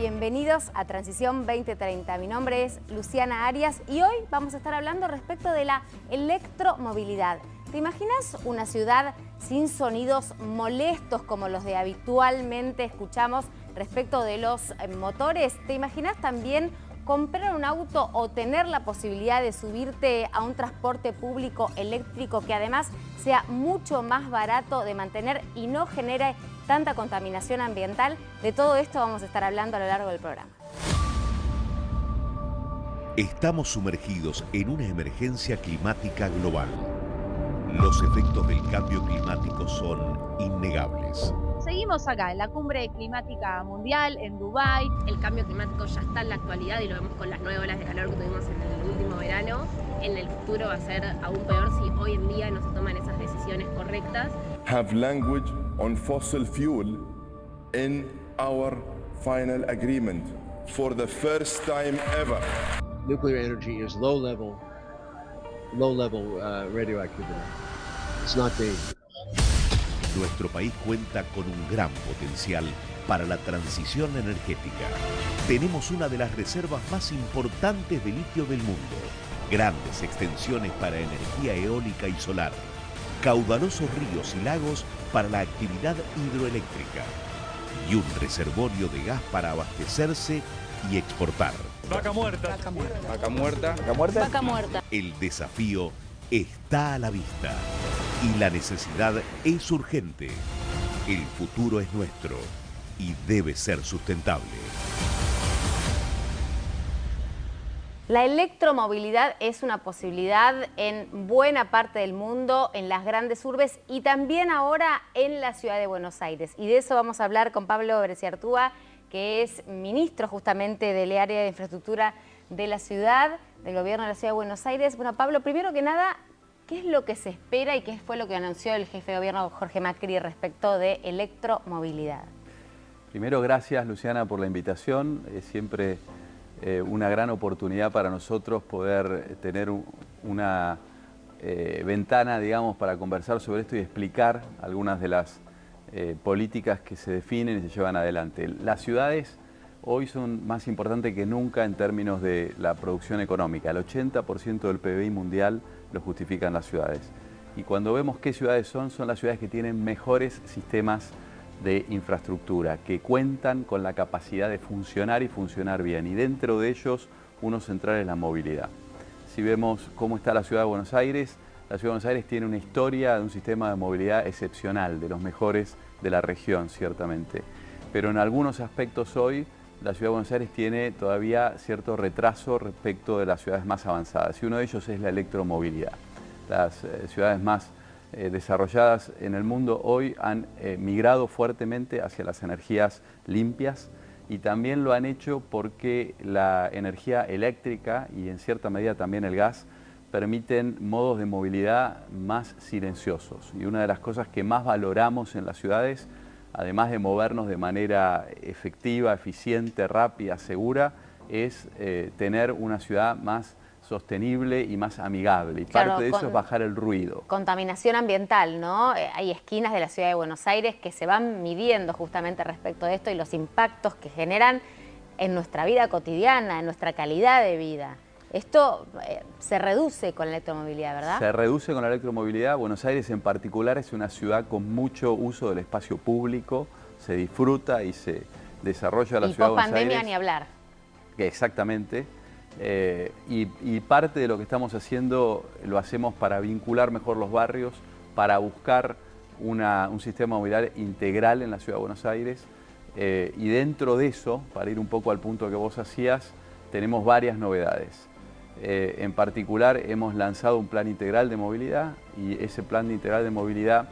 bienvenidos a Transición 2030. Mi nombre es Luciana Arias y hoy vamos a estar hablando respecto de la electromovilidad. ¿Te imaginas una ciudad sin sonidos molestos como los de habitualmente escuchamos respecto de los motores? ¿Te imaginas también comprar un auto o tener la posibilidad de subirte a un transporte público eléctrico que además sea mucho más barato de mantener y no genere tanta contaminación ambiental? De todo esto vamos a estar hablando a lo largo del programa. Estamos sumergidos en una emergencia climática global. Los efectos del cambio climático son innegables. Seguimos acá en la cumbre climática mundial en Dubái. El cambio climático ya está en la actualidad y lo vemos con las 9 olas de calor que tuvimos en el último verano. En el futuro va a ser aún peor si hoy en día no se toman esas decisiones correctas. Have language on fossil fuel in our final agreement for the first time ever. Nuclear energy is low level radioactivity. It's not dangerous. Nuestro país cuenta con un gran potencial para la transición energética. Tenemos una de las reservas más importantes de litio del mundo, grandes extensiones para energía eólica y solar, caudalosos ríos y lagos para la actividad hidroeléctrica y un reservorio de gas para abastecerse y exportar. Vaca muerta. Vaca muerta. Vaca muerta. Vaca muerta. Vaca muerta. El desafío está a la vista y la necesidad es urgente. El futuro es nuestro y debe ser sustentable. La electromovilidad es una posibilidad en buena parte del mundo, en las grandes urbes y también ahora en la ciudad de Buenos Aires. Y de eso vamos a hablar con Pablo Bresciartúa, que es ministro justamente del área de infraestructura de la ciudad, del gobierno de la ciudad de Buenos Aires. Bueno, Pablo, primero que nada, ¿qué es lo que se espera y qué fue lo que anunció el jefe de gobierno Jorge Macri respecto de electromovilidad? Primero, gracias Luciana por la invitación. Es siempre una gran oportunidad para nosotros poder tener una ventana, digamos, para conversar sobre esto y explicar algunas de las políticas que se definen y se llevan adelante. Las ciudades hoy son más importantes que nunca en términos de la producción económica. El 80% del PBI mundial lo justifican las ciudades. Y cuando vemos qué ciudades son las ciudades que tienen mejores sistemas de infraestructura, que cuentan con la capacidad de funcionar y funcionar bien. Y dentro de ellos, uno central es la movilidad. Si vemos cómo está la ciudad de Buenos Aires, la ciudad de Buenos Aires tiene una historia de un sistema de movilidad excepcional, de los mejores de la región, ciertamente. Pero en algunos aspectos hoy, la ciudad de Buenos Aires tiene todavía cierto retraso respecto de las ciudades más avanzadas. Y uno de ellos es la electromovilidad. Las ciudades más desarrolladas en el mundo hoy han migrado fuertemente hacia las energías limpias y también lo han hecho porque la energía eléctrica y en cierta medida también el gas permiten modos de movilidad más silenciosos. Y una de las cosas que más valoramos en las ciudades, además de movernos de manera efectiva, eficiente, rápida, segura, es tener una ciudad más sostenible y más amigable. Y claro, parte de eso es bajar el ruido. Contaminación ambiental, ¿no? Hay esquinas de la ciudad de Buenos Aires que se van midiendo justamente respecto de esto y los impactos que generan en nuestra vida cotidiana, en nuestra calidad de vida. Esto se reduce con la electromovilidad, ¿verdad? Se reduce con la electromovilidad. Buenos Aires en particular es una ciudad con mucho uso del espacio público, se disfruta y se desarrolla la ciudad de Buenos Aires. Y post-pandemia ni hablar. Exactamente. Y parte de lo que estamos haciendo lo hacemos para vincular mejor los barrios, para buscar un sistema de movilidad integral en la ciudad de Buenos Aires. Y dentro de eso, para ir un poco al punto que vos hacías, tenemos varias novedades. En particular hemos lanzado un plan integral de movilidad y ese plan integral de movilidad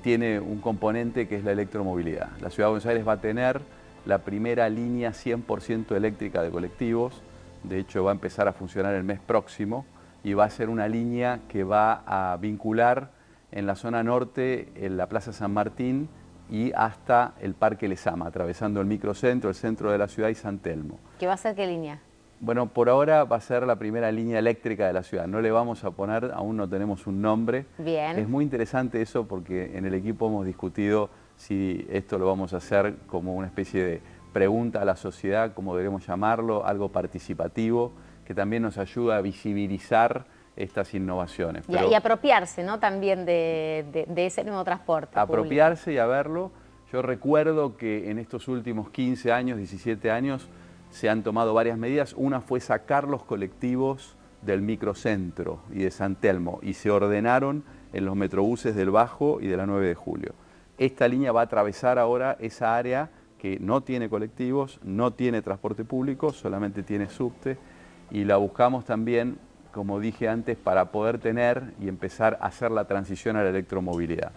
tiene un componente que es la electromovilidad. La ciudad de Buenos Aires va a tener la primera línea 100% eléctrica de colectivos. De hecho, va a empezar a funcionar el mes próximo y va a ser una línea que va a vincular en la zona norte, en la Plaza San Martín y hasta el Parque Lezama, atravesando el microcentro, el centro de la ciudad y San Telmo. ¿Qué va a ser qué línea? Bueno, por ahora va a ser la primera línea eléctrica de la ciudad. No le vamos a poner, aún no tenemos un nombre. Bien. Es muy interesante eso porque en el equipo hemos discutido si esto lo vamos a hacer como una especie de pregunta a la sociedad, como debemos llamarlo, algo participativo, que también nos ayuda a visibilizar estas innovaciones. Y apropiarse, ¿no?, también de ese nuevo transporte apropiarse público. Y a verlo. Yo recuerdo que en estos últimos 15 años, 17 años, se han tomado varias medidas. Una fue sacar los colectivos del microcentro y de San Telmo y se ordenaron en los metrobuses del Bajo y de la 9 de Julio. Esta línea va a atravesar ahora esa área que no tiene colectivos, no tiene transporte público, solamente tiene subte, y la buscamos también, como dije antes, para poder tener y empezar a hacer la transición a la electromovilidad.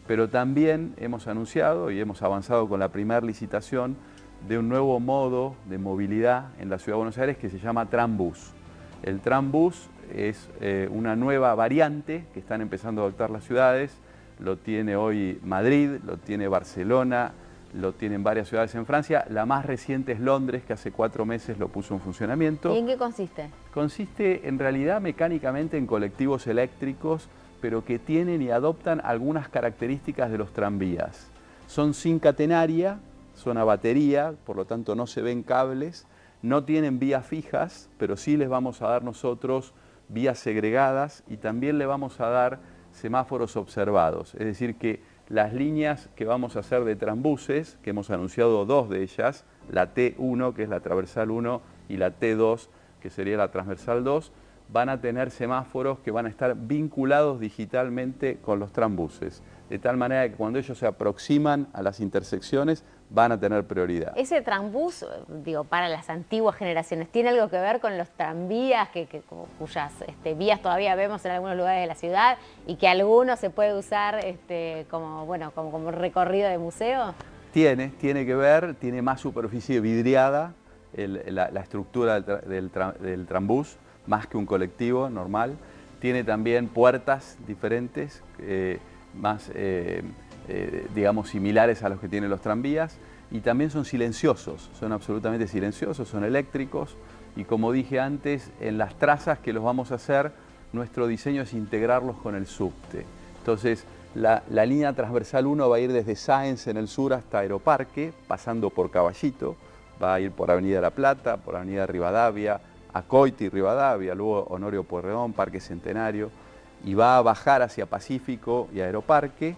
Pero también hemos anunciado y hemos avanzado con la primera licitación de un nuevo modo de movilidad en la Ciudad de Buenos Aires que se llama Trambús. El Trambús es una nueva variante que están empezando a adoptar las ciudades. Lo tiene hoy Madrid, lo tiene Barcelona, lo tienen varias ciudades en Francia. La más reciente es Londres, que hace 4 meses lo puso en funcionamiento. ¿Y en qué consiste? Consiste en realidad mecánicamente en colectivos eléctricos, pero que tienen y adoptan algunas características de los tranvías. Son sin catenaria, son a batería, por lo tanto no se ven cables, no tienen vías fijas, pero sí les vamos a dar nosotros vías segregadas y también le vamos a dar semáforos observados. Es decir que las líneas que vamos a hacer de Trambuses, que hemos anunciado 2 de ellas, la T1, que es la transversal 1, y la T2, que sería la transversal 2, van a tener semáforos que van a estar vinculados digitalmente con los Trambuses, de tal manera que cuando ellos se aproximan a las intersecciones van a tener prioridad. Ese Trambús, digo, para las antiguas generaciones, ¿tiene algo que ver con los tranvías cuyas vías todavía vemos en algunos lugares de la ciudad y que algunos se puede usar como recorrido de museo? Tiene que ver, tiene más superficie vidriada la estructura del Trambús, más que un colectivo normal. Tiene también puertas diferentes, digamos, similares a los que tienen los tranvías, y también son silenciosos, son absolutamente silenciosos, son eléctricos, y como dije antes, en las trazas que los vamos a hacer, nuestro diseño es integrarlos con el subte. Entonces, la línea transversal 1 va a ir desde Sáenz en el sur hasta Aeroparque, pasando por Caballito, va a ir por Avenida La Plata, por Avenida Rivadavia, Acoiti y Rivadavia, luego Honorio Pueyrredón, Parque Centenario, y va a bajar hacia Pacífico y Aeroparque,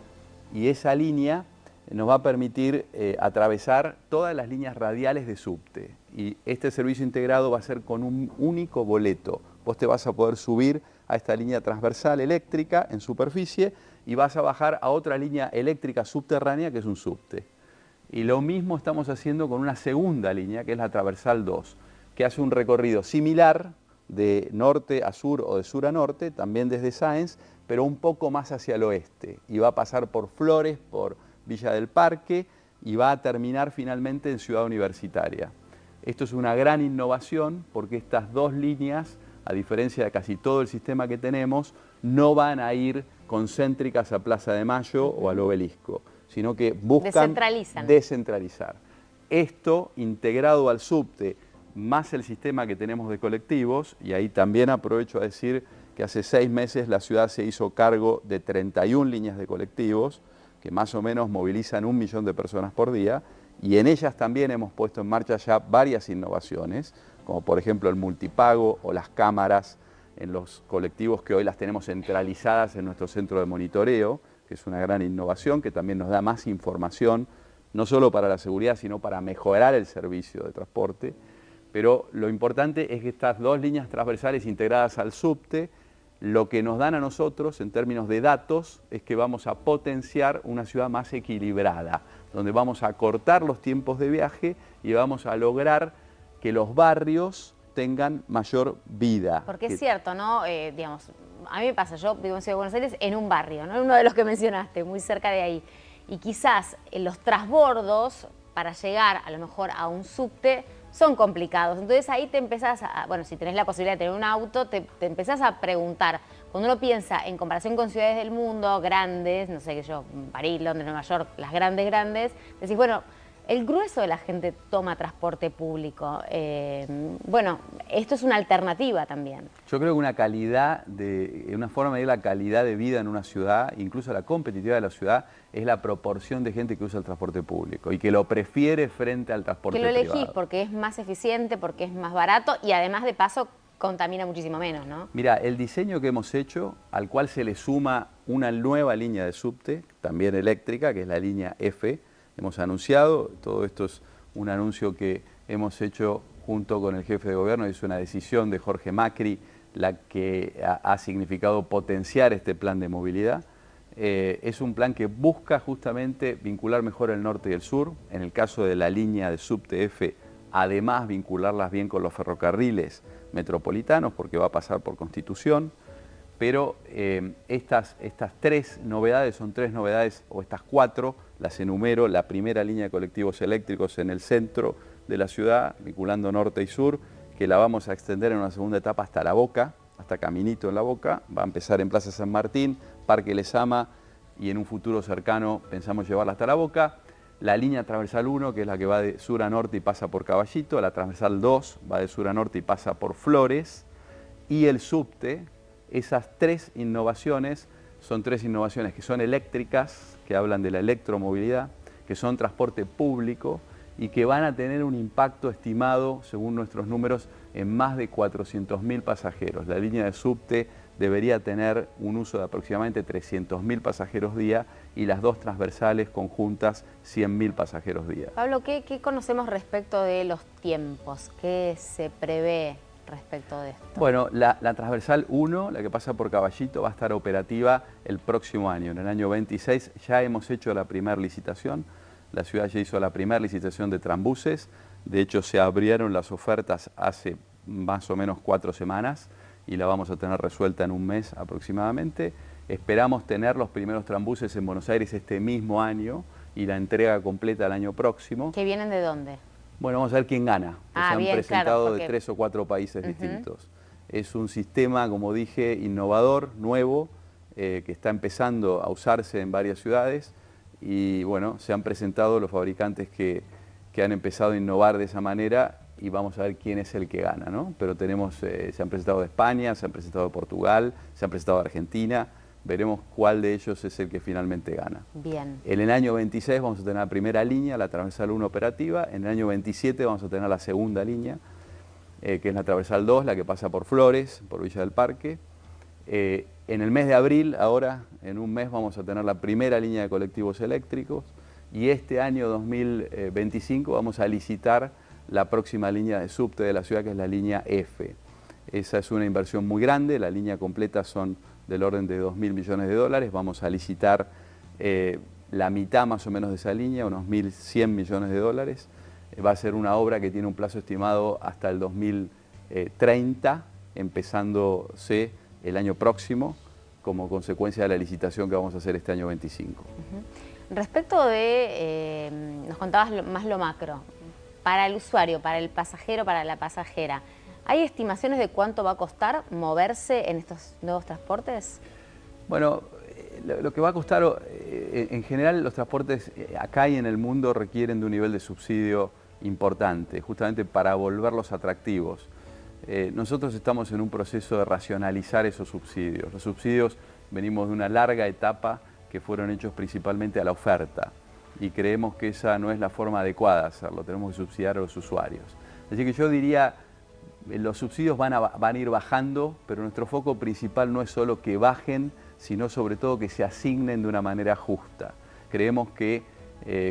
y esa línea nos va a permitir atravesar todas las líneas radiales de subte. Y este servicio integrado va a ser con un único boleto. Vos te vas a poder subir a esta línea transversal eléctrica en superficie y vas a bajar a otra línea eléctrica subterránea que es un subte. Y lo mismo estamos haciendo con una segunda línea que es la transversal 2, que hace un recorrido similar de norte a sur o de sur a norte, también desde Sáenz, pero un poco más hacia el oeste. Y va a pasar por Flores, por Villa del Parque y va a terminar finalmente en Ciudad Universitaria. Esto es una gran innovación porque estas 2 líneas, a diferencia de casi todo el sistema que tenemos, no van a ir concéntricas a Plaza de Mayo o al Obelisco, sino que buscan descentralizar. Esto integrado al subte, más el sistema que tenemos de colectivos, y ahí también aprovecho a decir que hace 6 meses la ciudad se hizo cargo de 31 líneas de colectivos, que más o menos movilizan 1 millón de personas por día, y en ellas también hemos puesto en marcha ya varias innovaciones, como por ejemplo el multipago o las cámaras en los colectivos que hoy las tenemos centralizadas en nuestro centro de monitoreo, que es una gran innovación que también nos da más información, no solo para la seguridad, sino para mejorar el servicio de transporte. Pero lo importante es que estas 2 líneas transversales integradas al subte, lo que nos dan a nosotros en términos de datos es que vamos a potenciar una ciudad más equilibrada, donde vamos a acortar los tiempos de viaje y vamos a lograr que los barrios tengan mayor vida. Porque es cierto, ¿no? Digamos, a mí me pasa, yo vivo en Ciudad de Buenos Aires en un barrio, ¿no? Uno de los que mencionaste, muy cerca de ahí. Y quizás los transbordos para llegar a lo mejor a un subte son complicados. Entonces ahí te empezás a, bueno, si tenés la posibilidad de tener un auto, te empezás a preguntar. Cuando uno piensa en comparación con ciudades del mundo grandes, no sé qué yo, París, Londres, Nueva York, las grandes, decís, bueno, el grueso de la gente toma transporte público. Bueno, esto es una alternativa también. Yo creo que una forma de medir la calidad de vida en una ciudad, incluso la competitividad de la ciudad, es la proporción de gente que usa el transporte público y que lo prefiere frente al transporte privado. Que lo elegís porque es más eficiente, porque es más barato y además de paso contamina muchísimo menos, ¿no? Mira, el diseño que hemos hecho, al cual se le suma una nueva línea de subte, también eléctrica, que es la línea F, hemos anunciado, todo esto es un anuncio que hemos hecho junto con el jefe de gobierno, es una decisión de Jorge Macri, la que ha significado potenciar este plan de movilidad. Es un plan que busca justamente vincular mejor el norte y el sur, en el caso de la línea de subte F, además vincularlas bien con los ferrocarriles metropolitanos, porque va a pasar por Constitución, pero estas tres novedades son tres novedades, o estas cuatro, las enumero: la primera línea de colectivos eléctricos en el centro de la ciudad, vinculando norte y sur, que la vamos a extender en una segunda etapa hasta La Boca, hasta Caminito en La Boca, va a empezar en Plaza San Martín, Parque Lezama, y en un futuro cercano pensamos llevarla hasta La Boca. La línea transversal 1, que es la que va de sur a norte y pasa por Caballito, la transversal 2 va de sur a norte y pasa por Flores, y el subte. Esas tres innovaciones son tres innovaciones que son eléctricas, que hablan de la electromovilidad, que son transporte público y que van a tener un impacto estimado, según nuestros números, en más de 400.000 pasajeros. La línea de subte debería tener un uso de aproximadamente 300.000 pasajeros día y las dos transversales conjuntas 100.000 pasajeros día. Pablo, ¿qué conocemos respecto de los tiempos? ¿Qué se prevé respecto de esto? Bueno, la transversal 1, la que pasa por Caballito, va a estar operativa el próximo año, en el año 26. Ya hemos hecho la primera licitación, la ciudad ya hizo la primera licitación de tranbuses, de hecho se abrieron las ofertas hace más o menos 4 semanas y la vamos a tener resuelta en un mes aproximadamente. Esperamos tener los primeros tranbuses en Buenos Aires este mismo año y la entrega completa el año próximo. ¿Que vienen de dónde? Bueno, vamos a ver quién gana. Se han bien, presentado claro, porque... de 3 o 4 países distintos. Es un sistema, como dije, innovador, nuevo, que está empezando a usarse en varias ciudades y bueno, se han presentado los fabricantes que han empezado a innovar de esa manera y vamos a ver quién es el que gana, ¿no? Pero tenemos, se han presentado de España, se han presentado de Portugal, se han presentado de Argentina, veremos cuál de ellos es el que finalmente gana. Bien. En el año 26 vamos a tener la primera línea, la transversal 1 operativa, en el año 27 vamos a tener la segunda línea, que es la transversal 2, la que pasa por Flores, por Villa del Parque. En el mes de abril, ahora, en un mes, vamos a tener la primera línea de colectivos eléctricos y este año 2025 vamos a licitar la próxima línea de subte de la ciudad, que es la línea F. Esa es una inversión muy grande, la línea completa son del orden de 2.000 millones de dólares, vamos a licitar la mitad más o menos de esa línea, unos 1.100 millones de dólares. Va a ser una obra que tiene un plazo estimado hasta el 2030, empezándose el año próximo, como consecuencia de la licitación que vamos a hacer este año 25. Respecto de, nos contabas más lo macro, para el usuario, para el pasajero, para la pasajera, ¿hay estimaciones de cuánto va a costar moverse en estos nuevos transportes? Bueno, lo que va a costar, en general los transportes acá y en el mundo requieren de un nivel de subsidio importante, justamente para volverlos atractivos. Nosotros estamos en un proceso de racionalizar esos subsidios. Los subsidios venimos de una larga etapa que fueron hechos principalmente a la oferta y creemos que esa no es la forma adecuada de hacerlo, tenemos que subsidiar a los usuarios. Así que yo diría, los subsidios van a ir bajando, pero nuestro foco principal no es solo que bajen, sino sobre todo que se asignen de una manera justa. Creemos que,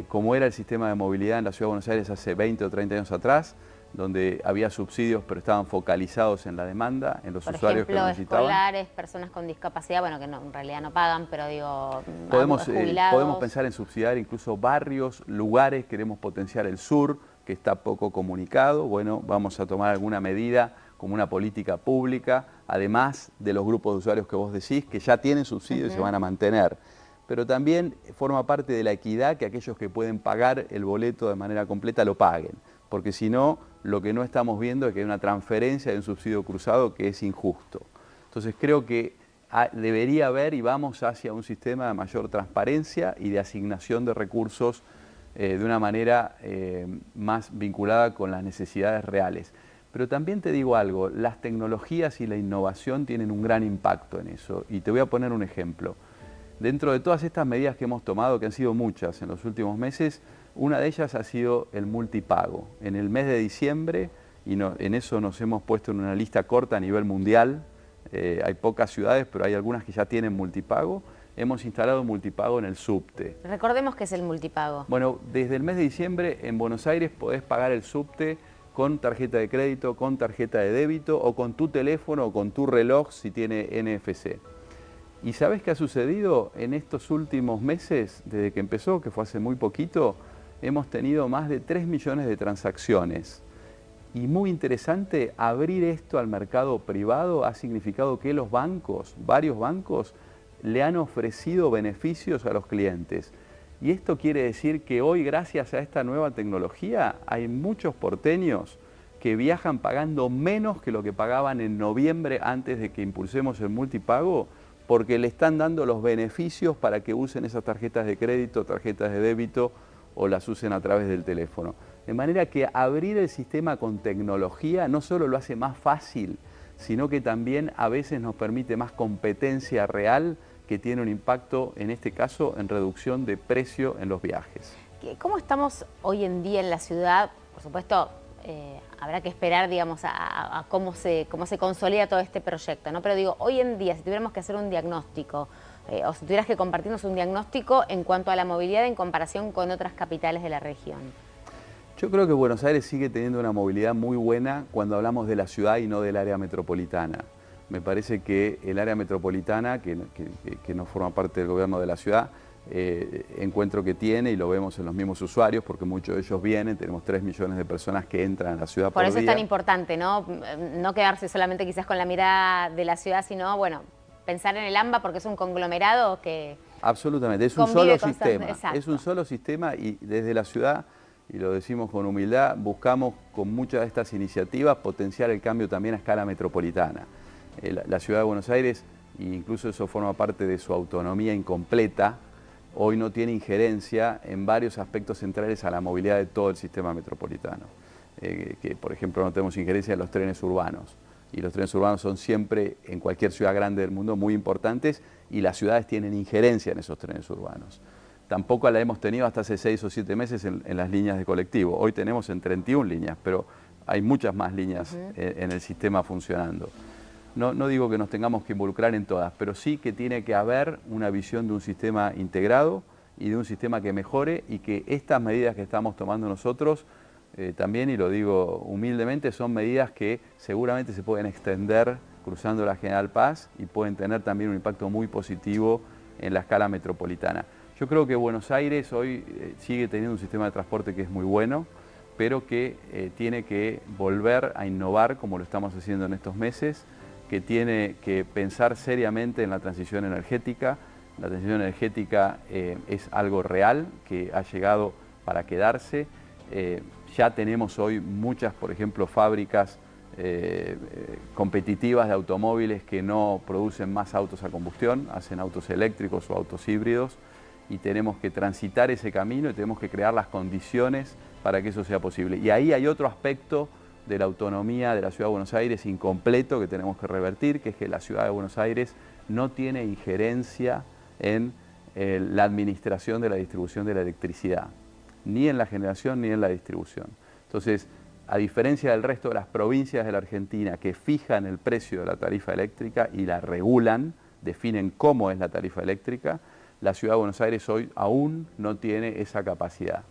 como era el sistema de movilidad en la Ciudad de Buenos Aires hace 20 o 30 años atrás, donde había subsidios pero estaban focalizados en la demanda, en los usuarios que lo necesitaban. Por ejemplo, escolares, personas con discapacidad, bueno, que no, en realidad no pagan, pero digo, jubilados. Podemos pensar en subsidiar incluso barrios, lugares, queremos potenciar el sur, que está poco comunicado. Bueno, vamos a tomar alguna medida como una política pública, además de los grupos de usuarios que vos decís, que ya tienen subsidios y se van a mantener. Pero también forma parte de la equidad que aquellos que pueden pagar el boleto de manera completa lo paguen, porque si no, lo que no estamos viendo es que hay una transferencia de un subsidio cruzado que es injusto. Entonces creo que debería haber y vamos hacia un sistema de mayor transparencia y de asignación de recursos de una manera más vinculada con las necesidades reales. Pero también te digo algo, las tecnologías y la innovación tienen un gran impacto en eso. Y te voy a poner un ejemplo. Dentro de todas estas medidas que hemos tomado, que han sido muchas en los últimos meses, una de ellas ha sido el multipago. En el mes de diciembre, en eso nos hemos puesto en una lista corta a nivel mundial, hay pocas ciudades, pero hay algunas que ya tienen multipago. Hemos instalado multipago en el subte. Recordemos qué es el multipago. Bueno, desde el mes de diciembre en Buenos Aires podés pagar el subte con tarjeta de crédito, con tarjeta de débito o con tu teléfono o con tu reloj si tiene NFC. ¿Y sabés qué ha sucedido en estos últimos meses, desde que empezó, que fue hace muy poquito? Hemos tenido más de 3 millones de transacciones. Y muy interesante, abrir esto al mercado privado ha significado que los bancos, varios bancos, le han ofrecido beneficios a los clientes. Y esto quiere decir que hoy, gracias a esta nueva tecnología, hay muchos porteños que viajan pagando menos que lo que pagaban en noviembre antes de que impulsemos el multipago, porque le están dando los beneficios para que usen esas tarjetas de crédito, tarjetas de débito o las usen a través del teléfono. De manera que abrir el sistema con tecnología no solo lo hace más fácil, sino que también a veces nos permite más competencia real que tiene un impacto, en este caso, en reducción de precio en los viajes. ¿Cómo estamos hoy en día en la ciudad? Por supuesto, habrá que esperar, digamos, a cómo se consolida todo este proyecto, ¿no? Pero digo, hoy en día, si tuviéramos que hacer un diagnóstico, o si tuvieras que compartirnos un diagnóstico en cuanto a la movilidad en comparación con otras capitales de la región. Yo creo que Buenos Aires sigue teniendo una movilidad muy buena cuando hablamos de la ciudad y no del área metropolitana. Me parece que el área metropolitana, que no forma parte del gobierno de la ciudad, encuentro que tiene, y lo vemos en los mismos usuarios, porque muchos de ellos vienen, tenemos 3 millones de personas que entran a la ciudad por día. Por eso es tan importante, ¿no? No quedarse solamente quizás con la mirada de la ciudad, sino, bueno, pensar en el AMBA porque es un conglomerado que... Absolutamente, es un solo sistema. Exacto. Es un solo sistema y desde la ciudad, y lo decimos con humildad, buscamos con muchas de estas iniciativas potenciar el cambio también a escala metropolitana. La ciudad de Buenos Aires, e incluso eso forma parte de su autonomía incompleta, hoy no tiene injerencia en varios aspectos centrales a la movilidad de todo el sistema metropolitano. Que por ejemplo no tenemos injerencia en los trenes urbanos. Y los trenes urbanos son siempre, en cualquier ciudad grande del mundo, muy importantes, y las ciudades tienen injerencia en esos trenes urbanos. Tampoco la hemos tenido hasta hace 6 o 7 meses en las líneas de colectivo. Hoy tenemos en 31 líneas, pero hay muchas más líneas en el sistema funcionando. No digo que nos tengamos que involucrar en todas, pero sí que tiene que haber una visión de un sistema integrado y de un sistema que mejore, y que estas medidas que estamos tomando nosotros también, y lo digo humildemente, son medidas que seguramente se pueden extender cruzando la General Paz y pueden tener también un impacto muy positivo en la escala metropolitana. Yo creo que Buenos Aires hoy sigue teniendo un sistema de transporte que es muy bueno, pero que tiene que volver a innovar como lo estamos haciendo en estos meses, que tiene que pensar seriamente en la transición energética. La transición energética es algo real, que ha llegado para quedarse. Ya tenemos hoy muchas, por ejemplo, fábricas competitivas de automóviles que no producen más autos a combustión, hacen autos eléctricos o autos híbridos, y tenemos que transitar ese camino y tenemos que crear las condiciones para que eso sea posible. Y ahí hay otro aspecto de la autonomía de la Ciudad de Buenos Aires incompleto que tenemos que revertir, que es que la Ciudad de Buenos Aires no tiene injerencia en la administración de la distribución de la electricidad, ni en la generación ni en la distribución. Entonces, a diferencia del resto de las provincias de la Argentina que fijan el precio de la tarifa eléctrica y la regulan, definen cómo es la tarifa eléctrica, la Ciudad de Buenos Aires hoy aún no tiene esa capacidad.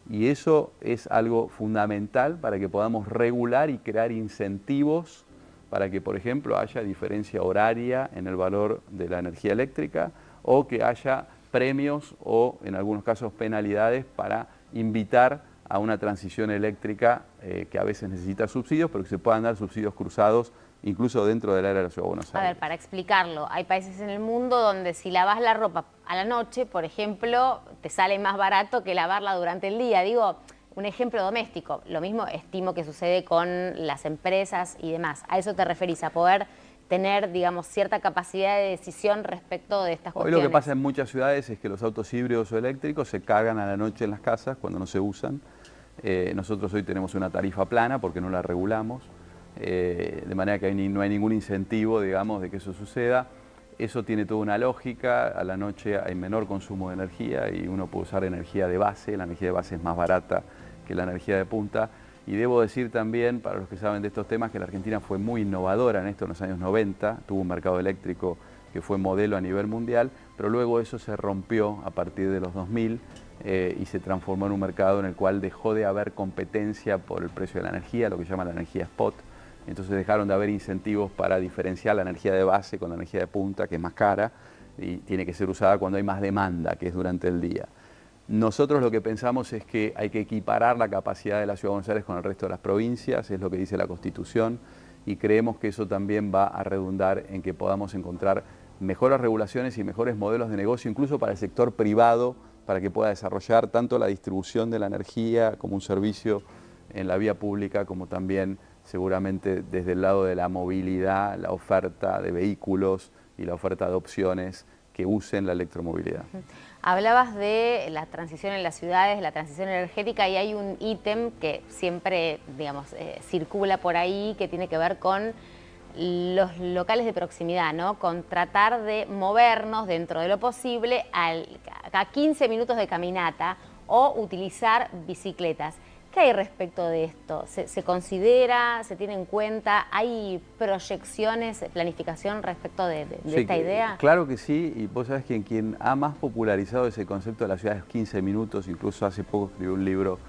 Y eso es algo fundamental para que podamos regular y crear incentivos para que, por ejemplo, haya diferencia horaria en el valor de la energía eléctrica, o que haya premios o, en algunos casos, penalidades para invitar a una transición eléctrica que a veces necesita subsidios, pero que se puedan dar subsidios cruzados incluso dentro del área de la Ciudad de Buenos Aires. A ver, para explicarlo, hay países en el mundo donde si lavas la ropa a la noche, por ejemplo, te sale más barato que lavarla durante el día. Digo, un ejemplo doméstico. Lo mismo estimo que sucede con las empresas y demás. ¿A eso te referís? ¿A poder tener, digamos, cierta capacidad de decisión respecto de estas cuestiones. Hoy lo que pasa en muchas ciudades es que los autos híbridos o eléctricos se cargan a la noche en las casas cuando no se usan. Nosotros hoy tenemos una tarifa plana porque no la regulamos, de manera que no hay ningún incentivo, digamos, de que eso suceda. Eso tiene toda una lógica, a la noche hay menor consumo de energía y uno puede usar energía de base, la energía de base es más barata que la energía de punta. Y debo decir también, para los que saben de estos temas, que la Argentina fue muy innovadora en esto en los años 90, tuvo un mercado eléctrico que fue modelo a nivel mundial, pero luego eso se rompió a partir de los 2000 y se transformó en un mercado en el cual dejó de haber competencia por el precio de la energía, lo que se llama la energía spot. Entonces dejaron de haber incentivos para diferenciar la energía de base con la energía de punta, que es más cara y tiene que ser usada cuando hay más demanda, que es durante el día. Nosotros lo que pensamos es que hay que equiparar la capacidad de la Ciudad de Buenos Aires con el resto de las provincias, es lo que dice la Constitución, y creemos que eso también va a redundar en que podamos encontrar mejores regulaciones y mejores modelos de negocio, incluso para el sector privado, para que pueda desarrollar tanto la distribución de la energía como un servicio en la vía pública, como también seguramente desde el lado de la movilidad, la oferta de vehículos y la oferta de opciones que usen la electromovilidad. Hablabas de la transición en las ciudades, la transición energética, y hay un ítem que siempre, digamos, circula por ahí, que tiene que ver con los locales de proximidad, ¿no? Con tratar de movernos dentro de lo posible a 15 minutos de caminata o utilizar bicicletas. ¿Qué hay respecto de esto? ¿Se considera, se tiene en cuenta? ¿Hay proyecciones, planificación respecto de esta idea? Claro que sí, y vos sabés que quien ha más popularizado ese concepto de la ciudad de 15 minutos, incluso hace poco escribió un libro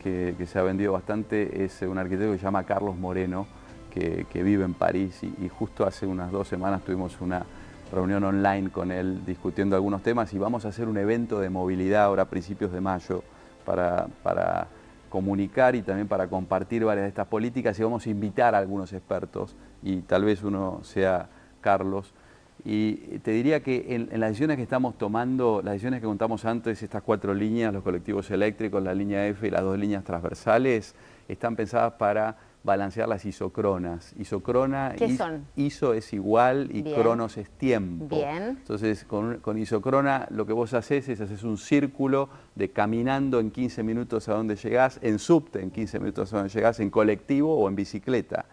que se ha vendido bastante, es un arquitecto que se llama Carlos Moreno, que vive en París, y justo hace unas 2 semanas tuvimos una reunión online con él discutiendo algunos temas, y vamos a hacer un evento de movilidad ahora a principios de mayo para comunicar y también para compartir varias de estas políticas, y vamos a invitar a algunos expertos, y tal vez uno sea Carlos. Y te diría que en las decisiones que estamos tomando, las decisiones que contamos antes, estas 4 líneas, los colectivos eléctricos, la línea F y las 2 líneas transversales, están pensadas para balancear las isocronas. Isocrona, ¿qué son? Iso es igual y Bien. cronos es tiempo. Bien. Entonces, con isocrona lo que vos haces es un círculo de caminando en 15 minutos a donde llegás, en subte en 15 minutos a donde llegás, en colectivo o en bicicleta.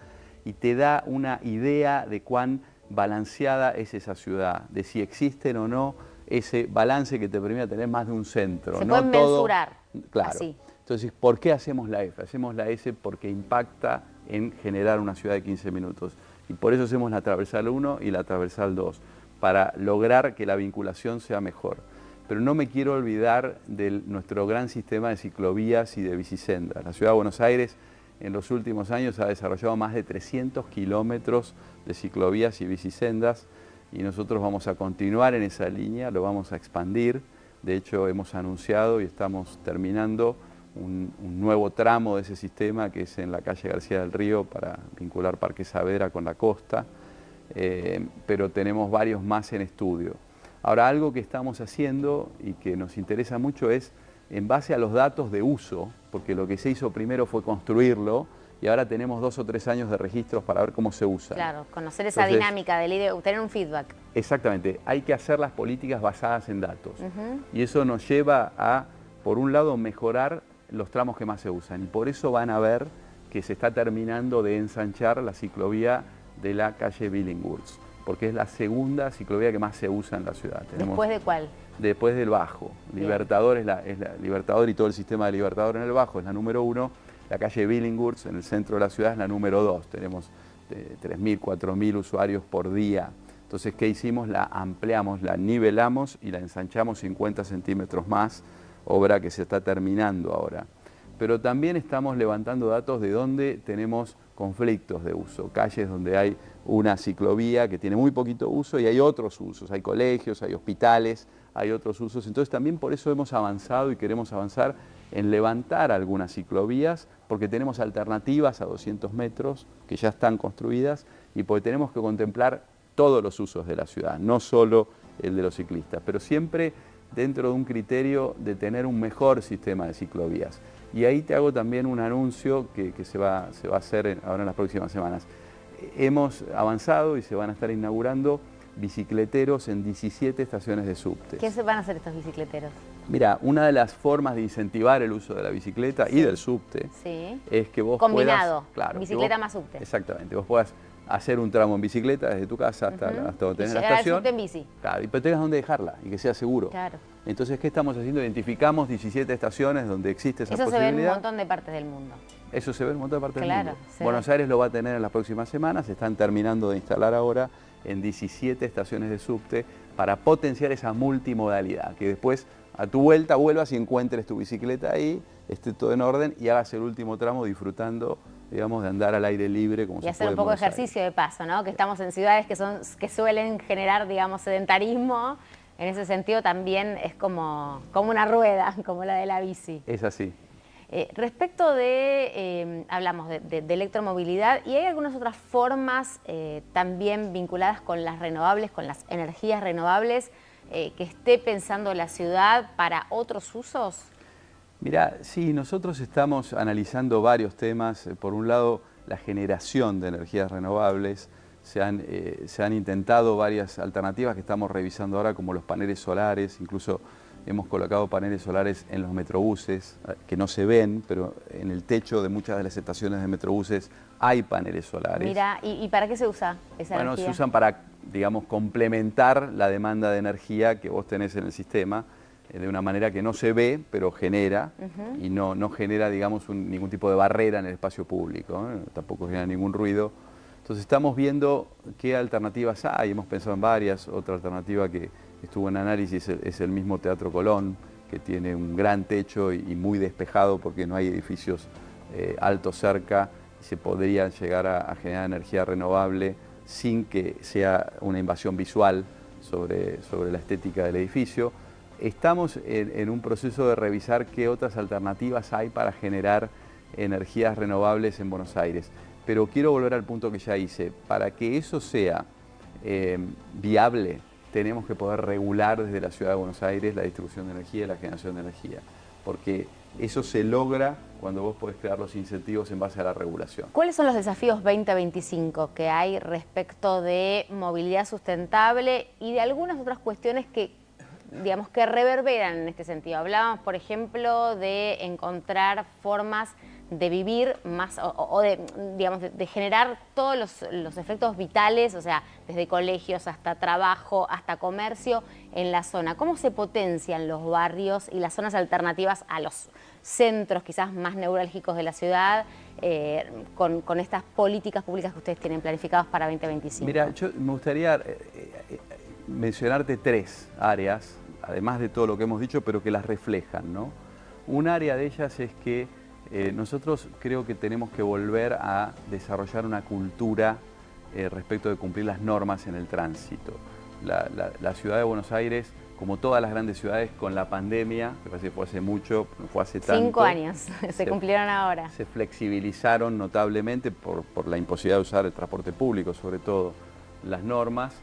Y te da una idea de cuán balanceada es esa ciudad, de si existen o no ese balance que te permite tener más de un centro. Se no pueden todo, mensurar. claro. Así. Entonces, ¿por qué hacemos la F? Hacemos la S porque impacta en generar una ciudad de 15 minutos. Y por eso hacemos la transversal 1 y la transversal 2, para lograr que la vinculación sea mejor. Pero no me quiero olvidar de nuestro gran sistema de ciclovías y de bicisendas. La Ciudad de Buenos Aires en los últimos años ha desarrollado más de 300 kilómetros de ciclovías y bicisendas, y nosotros vamos a continuar en esa línea, lo vamos a expandir. De hecho, hemos anunciado y estamos terminando un nuevo tramo de ese sistema, que es en la calle García del Río, para vincular Parque Saavedra con la costa, pero tenemos varios más en estudio. Ahora, algo que estamos haciendo y que nos interesa mucho es, en base a los datos de uso, porque lo que se hizo primero fue construirlo, y ahora tenemos 2 o 3 años de registros para ver cómo se usa. Claro, conocer esa dinámica del IDE, tener un feedback. Exactamente, hay que hacer las políticas basadas en datos. Y eso nos lleva a, por un lado, mejorar los tramos que más se usan, y por eso van a ver que se está terminando de ensanchar la ciclovía de la calle Billinghurst, porque es la segunda ciclovía que más se usa en la ciudad. ¿Después de cuál? Después del Bajo. Libertador es la Libertador, y todo el sistema de Libertador en el Bajo es la número 1, la calle Billinghurst en el centro de la ciudad es la número 2, tenemos 3.000, 4.000 usuarios por día. Entonces, ¿qué hicimos? La ampliamos, la nivelamos y la ensanchamos 50 centímetros más, obra que se está terminando ahora. Pero también estamos levantando datos de dónde tenemos conflictos de uso, calles donde hay una ciclovía que tiene muy poquito uso y hay otros usos, hay colegios, hay hospitales, hay otros usos. Entonces también por eso hemos avanzado y queremos avanzar en levantar algunas ciclovías, porque tenemos alternativas a 200 metros que ya están construidas, y porque tenemos que contemplar todos los usos de la ciudad, no solo el de los ciclistas, pero siempre dentro de un criterio de tener un mejor sistema de ciclovías. Y ahí te hago también un anuncio que se va a hacer ahora en las próximas semanas. hemos avanzado y se van a estar inaugurando bicicleteros en 17 estaciones de subte. ¿Qué se van a hacer estos bicicleteros? Mira, una de las formas de incentivar el uso de la bicicleta y del subte es que vos combinado, puedas... Claro, bicicleta más subte. Exactamente, vos puedas hacer un tramo en bicicleta desde tu casa hasta donde tenés la estación. Al subte en bici. Claro, y pero tengas dónde dejarla y que sea seguro. Claro. Entonces, ¿qué estamos haciendo? Identificamos 17 estaciones donde existe esa posibilidad. Eso se ve en un montón de partes del mundo. Eso se ve en un montón de partes del mundo. Sí. Buenos Aires lo va a tener en las próximas semanas, se están terminando de instalar ahora en 17 estaciones de subte para potenciar esa multimodalidad, que después a tu vuelta vuelvas y encuentres tu bicicleta ahí, esté todo en orden y hagas el último tramo disfrutando, digamos, de andar al aire libre como se puede. Y hacer un poco de ejercicio de paso, ¿no? Que estamos en ciudades que suelen generar, digamos, sedentarismo. En ese sentido también es como una rueda, como la de la bici. Es así. Respecto de, hablamos de electromovilidad, y hay algunas otras formas también vinculadas con las renovables, con las energías renovables, que esté pensando la ciudad para otros usos. Mira, sí, nosotros estamos analizando varios temas. Por un lado, la generación de energías renovables. Se han intentado varias alternativas que estamos revisando ahora, como los paneles solares. Incluso hemos colocado paneles solares en los metrobuses, que no se ven, pero en el techo de muchas de las estaciones de metrobuses hay paneles solares. Mira, ¿y para qué se usa esa energía? Bueno, se usan para, digamos, complementar la demanda de energía que vos tenés en el sistema, de una manera que no se ve, pero genera, y no genera, digamos, ningún tipo de barrera en el espacio público, tampoco genera ningún ruido. Entonces estamos viendo qué alternativas hay, hemos pensado en varias. Otra alternativa que estuvo en análisis es el mismo Teatro Colón, que tiene un gran techo y muy despejado porque no hay edificios altos cerca, y se podría llegar a generar energía renovable sin que sea una invasión visual sobre la estética del edificio. Estamos en un proceso de revisar qué otras alternativas hay para generar energías renovables en Buenos Aires. Pero quiero volver al punto que ya hice. Para que eso sea viable, tenemos que poder regular desde la Ciudad de Buenos Aires la distribución de energía y la generación de energía. Porque eso se logra cuando vos podés crear los incentivos en base a la regulación. ¿Cuáles son los desafíos 2025 que hay respecto de movilidad sustentable y de algunas otras cuestiones que, digamos, que reverberan en este sentido? Hablábamos, por ejemplo, de encontrar formas de vivir más o de, digamos, de generar todos los efectos vitales, o sea, desde colegios hasta trabajo, hasta comercio en la zona. ¿Cómo se potencian los barrios y las zonas alternativas a los centros quizás más neurálgicos de la ciudad con estas políticas públicas que ustedes tienen planificadas para 2025? Mira, yo me gustaría mencionarte 3 áreas, además de todo lo que hemos dicho, pero que las reflejan, ¿no? Un área de ellas es que nosotros creo que tenemos que volver a desarrollar una cultura respecto de cumplir las normas en el tránsito. La ciudad de Buenos Aires, como todas las grandes ciudades, con la pandemia, que parece que fue hace mucho, no fue hace tanto. 5 años, se cumplieron ahora. Se flexibilizaron notablemente por la imposibilidad de usar el transporte público, sobre todo, las normas,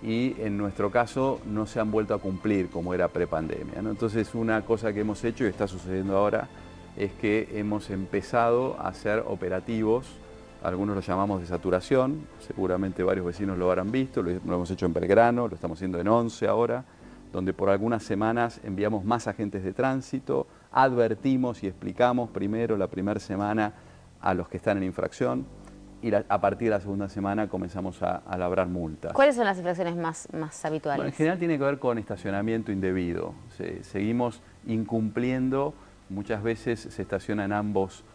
y en nuestro caso no se han vuelto a cumplir como era prepandemia, ¿no? Entonces, una cosa que hemos hecho y está sucediendo ahora es que hemos empezado a hacer operativos, algunos los llamamos de saturación, seguramente varios vecinos lo habrán visto, lo hemos hecho en Belgrano, lo estamos haciendo en 11 ahora, donde por algunas semanas enviamos más agentes de tránsito, advertimos y explicamos primero la primera semana a los que están en infracción y a partir de la segunda semana comenzamos a labrar multas. ¿Cuáles son las infracciones más habituales? Bueno, en general tiene que ver con estacionamiento indebido. Seguimos incumpliendo. Muchas veces se estaciona en ambos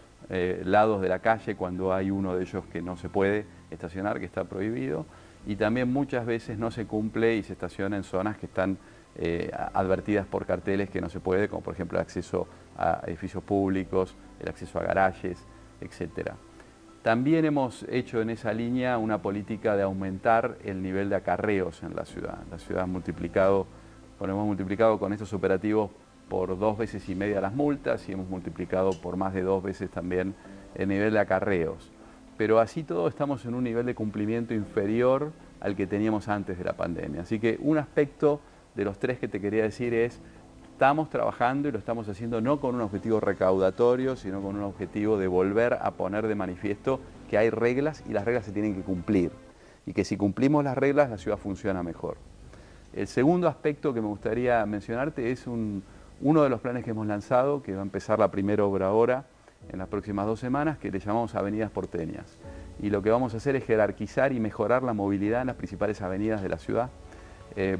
lados de la calle cuando hay uno de ellos que no se puede estacionar, que está prohibido. Y también muchas veces no se cumple y se estaciona en zonas que están advertidas por carteles que no se puede, como por ejemplo el acceso a edificios públicos, el acceso a garajes, etc. También hemos hecho en esa línea una política de aumentar el nivel de acarreos en la ciudad. La ciudad ha multiplicado, hemos multiplicado con estos operativos por 2,5 veces las multas y hemos multiplicado por más de 2 veces también el nivel de acarreos. Pero así todo estamos en un nivel de cumplimiento inferior al que teníamos antes de la pandemia. Así que un aspecto de los 3 que te quería decir es, estamos trabajando y lo estamos haciendo no con un objetivo recaudatorio, sino con un objetivo de volver a poner de manifiesto que que hay reglas y las reglas se tienen que cumplir. Y que si cumplimos las reglas, la ciudad funciona mejor. El segundo aspecto que me gustaría mencionarte es uno de los planes que hemos lanzado, que va a empezar la primera obra ahora, en las próximas 2 semanas, que le llamamos Avenidas Porteñas. Y lo que vamos a hacer es jerarquizar y mejorar la movilidad en las principales avenidas de la ciudad,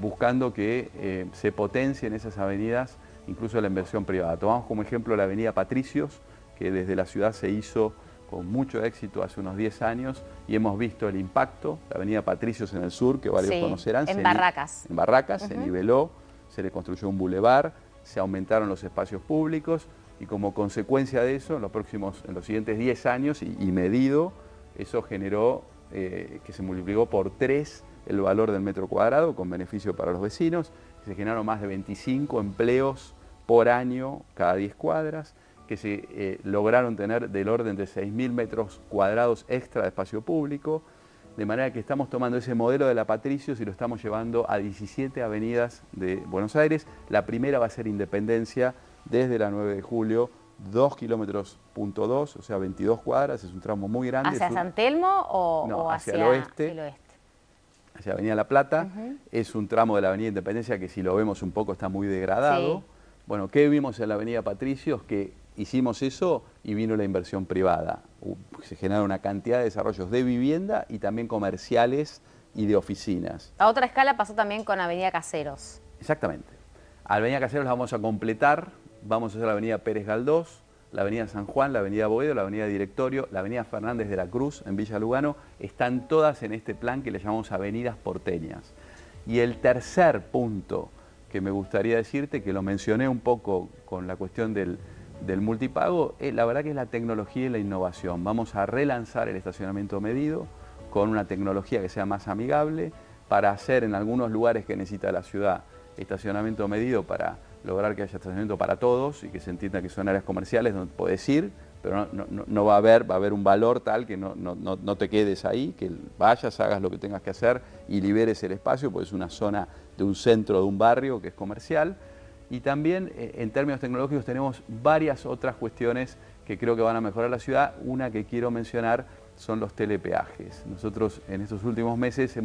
buscando que se potencien esas avenidas, incluso la inversión privada. Tomamos como ejemplo la avenida Patricios, que desde la ciudad se hizo con mucho éxito hace unos 10 años y hemos visto el impacto. La avenida Patricios en el sur, que varios conocerán. En Barracas. En Barracas, se niveló, se le construyó un bulevar, se aumentaron los espacios públicos y como consecuencia de eso, en los siguientes 10 años y medido, eso generó que se multiplicó por 3 el valor del metro cuadrado con beneficio para los vecinos. Se generaron más de 25 empleos por año cada 10 cuadras, que se lograron tener del orden de 6.000 metros cuadrados extra de espacio público, de manera que estamos tomando ese modelo de la Patricios y lo estamos llevando a 17 avenidas de Buenos Aires. La primera va a ser Independencia desde la 9 de julio, 2,2 kilómetros, o sea 22 cuadras, es un tramo muy grande. ¿Hacia San Telmo o hacia el oeste? Hacia Avenida La Plata. Es un tramo de la Avenida Independencia que si lo vemos un poco está muy degradado. Sí. Bueno, ¿qué vimos en la Avenida Patricios? Que hicimos eso y vino la inversión privada. Se generaron una cantidad de desarrollos de vivienda y también comerciales y de oficinas. A otra escala pasó también con Avenida Caseros. Exactamente. A Avenida Caseros la vamos a completar, vamos a hacer la Avenida Pérez Galdós, la Avenida San Juan, la Avenida Boedo, la Avenida Directorio, la Avenida Fernández de la Cruz en Villa Lugano, están todas en este plan que le llamamos Avenidas Porteñas. Y el tercer punto que me gustaría decirte, que lo mencioné un poco con la cuestión del multipago, la verdad que es la tecnología y la innovación. Vamos a relanzar el estacionamiento medido con una tecnología que sea más amigable para hacer en algunos lugares que necesita la ciudad estacionamiento medido para lograr que haya estacionamiento para todos y que se entienda que son áreas comerciales donde puedes ir, pero no va a haber un valor tal que no te quedes ahí, que vayas, hagas lo que tengas que hacer y liberes el espacio, porque es una zona de un centro de un barrio que es comercial. Y también en términos tecnológicos tenemos varias otras cuestiones que creo que van a mejorar la ciudad. Una que quiero mencionar son los telepeajes. Nosotros en estos últimos meses ya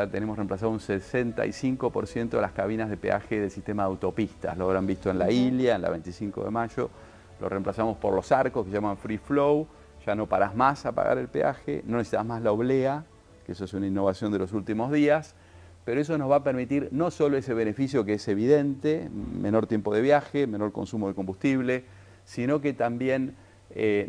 tenemos reemplazado un 65% de las cabinas de peaje del sistema de autopistas. Lo habrán visto en La Ilia, en la 25 de mayo. Lo reemplazamos por los arcos que se llaman Free Flow. Ya no parás más a pagar el peaje, no necesitas más la oblea, que eso es una innovación de los últimos días. Pero eso nos va a permitir no solo ese beneficio que es evidente, menor tiempo de viaje, menor consumo de combustible, sino que también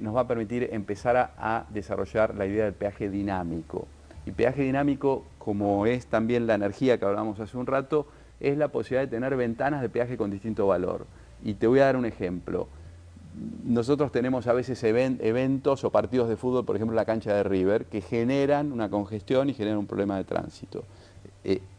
nos va a permitir empezar a desarrollar la idea del peaje dinámico. Y peaje dinámico, como es también la energía que hablábamos hace un rato, es la posibilidad de tener ventanas de peaje con distinto valor. Y te voy a dar un ejemplo. Nosotros tenemos a veces eventos o partidos de fútbol, por ejemplo en la cancha de River, que generan una congestión y generan un problema de tránsito.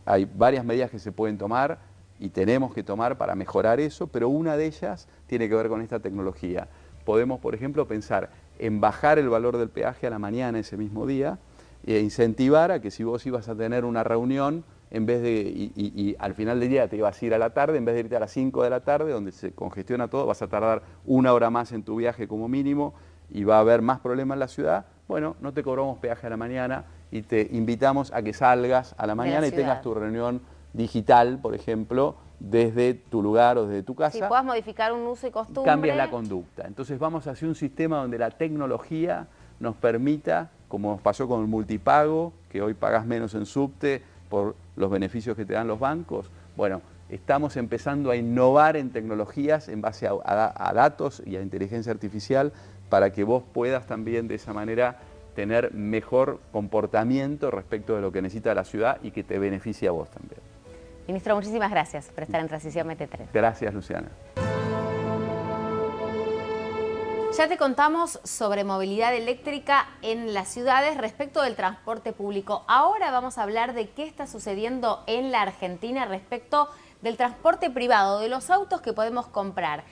Hay varias medidas que se pueden tomar y tenemos que tomar para mejorar eso, pero una de ellas tiene que ver con esta tecnología. Podemos, por ejemplo, pensar en bajar el valor del peaje a la mañana ese mismo día e incentivar a que si vos ibas a tener una reunión, en vez de, y al final del día te ibas a ir a la tarde, en vez de irte a las 5 de la tarde, donde se congestiona todo, vas a tardar 1 hora más en tu viaje como mínimo y va a haber más problemas en la ciudad. Bueno, no te cobramos peaje a la mañana y te invitamos a que salgas a la mañana y tengas tu reunión digital, por ejemplo, desde tu lugar o desde tu casa. Si puedas modificar un uso y costumbre. Cambias la conducta. Entonces vamos hacia un sistema donde la tecnología nos permita, como nos pasó con el multipago, que hoy pagas menos en subte por los beneficios que te dan los bancos. Bueno, estamos empezando a innovar en tecnologías en base a datos y a inteligencia artificial para que vos puedas también de esa manera tener mejor comportamiento respecto de lo que necesita la ciudad y que te beneficie a vos también. Ministro, muchísimas gracias por estar en Transición 23. Gracias, Luciana. Ya te contamos sobre movilidad eléctrica en las ciudades respecto del transporte público. Ahora vamos a hablar de qué está sucediendo en la Argentina respecto del transporte privado, de los autos que podemos comprar.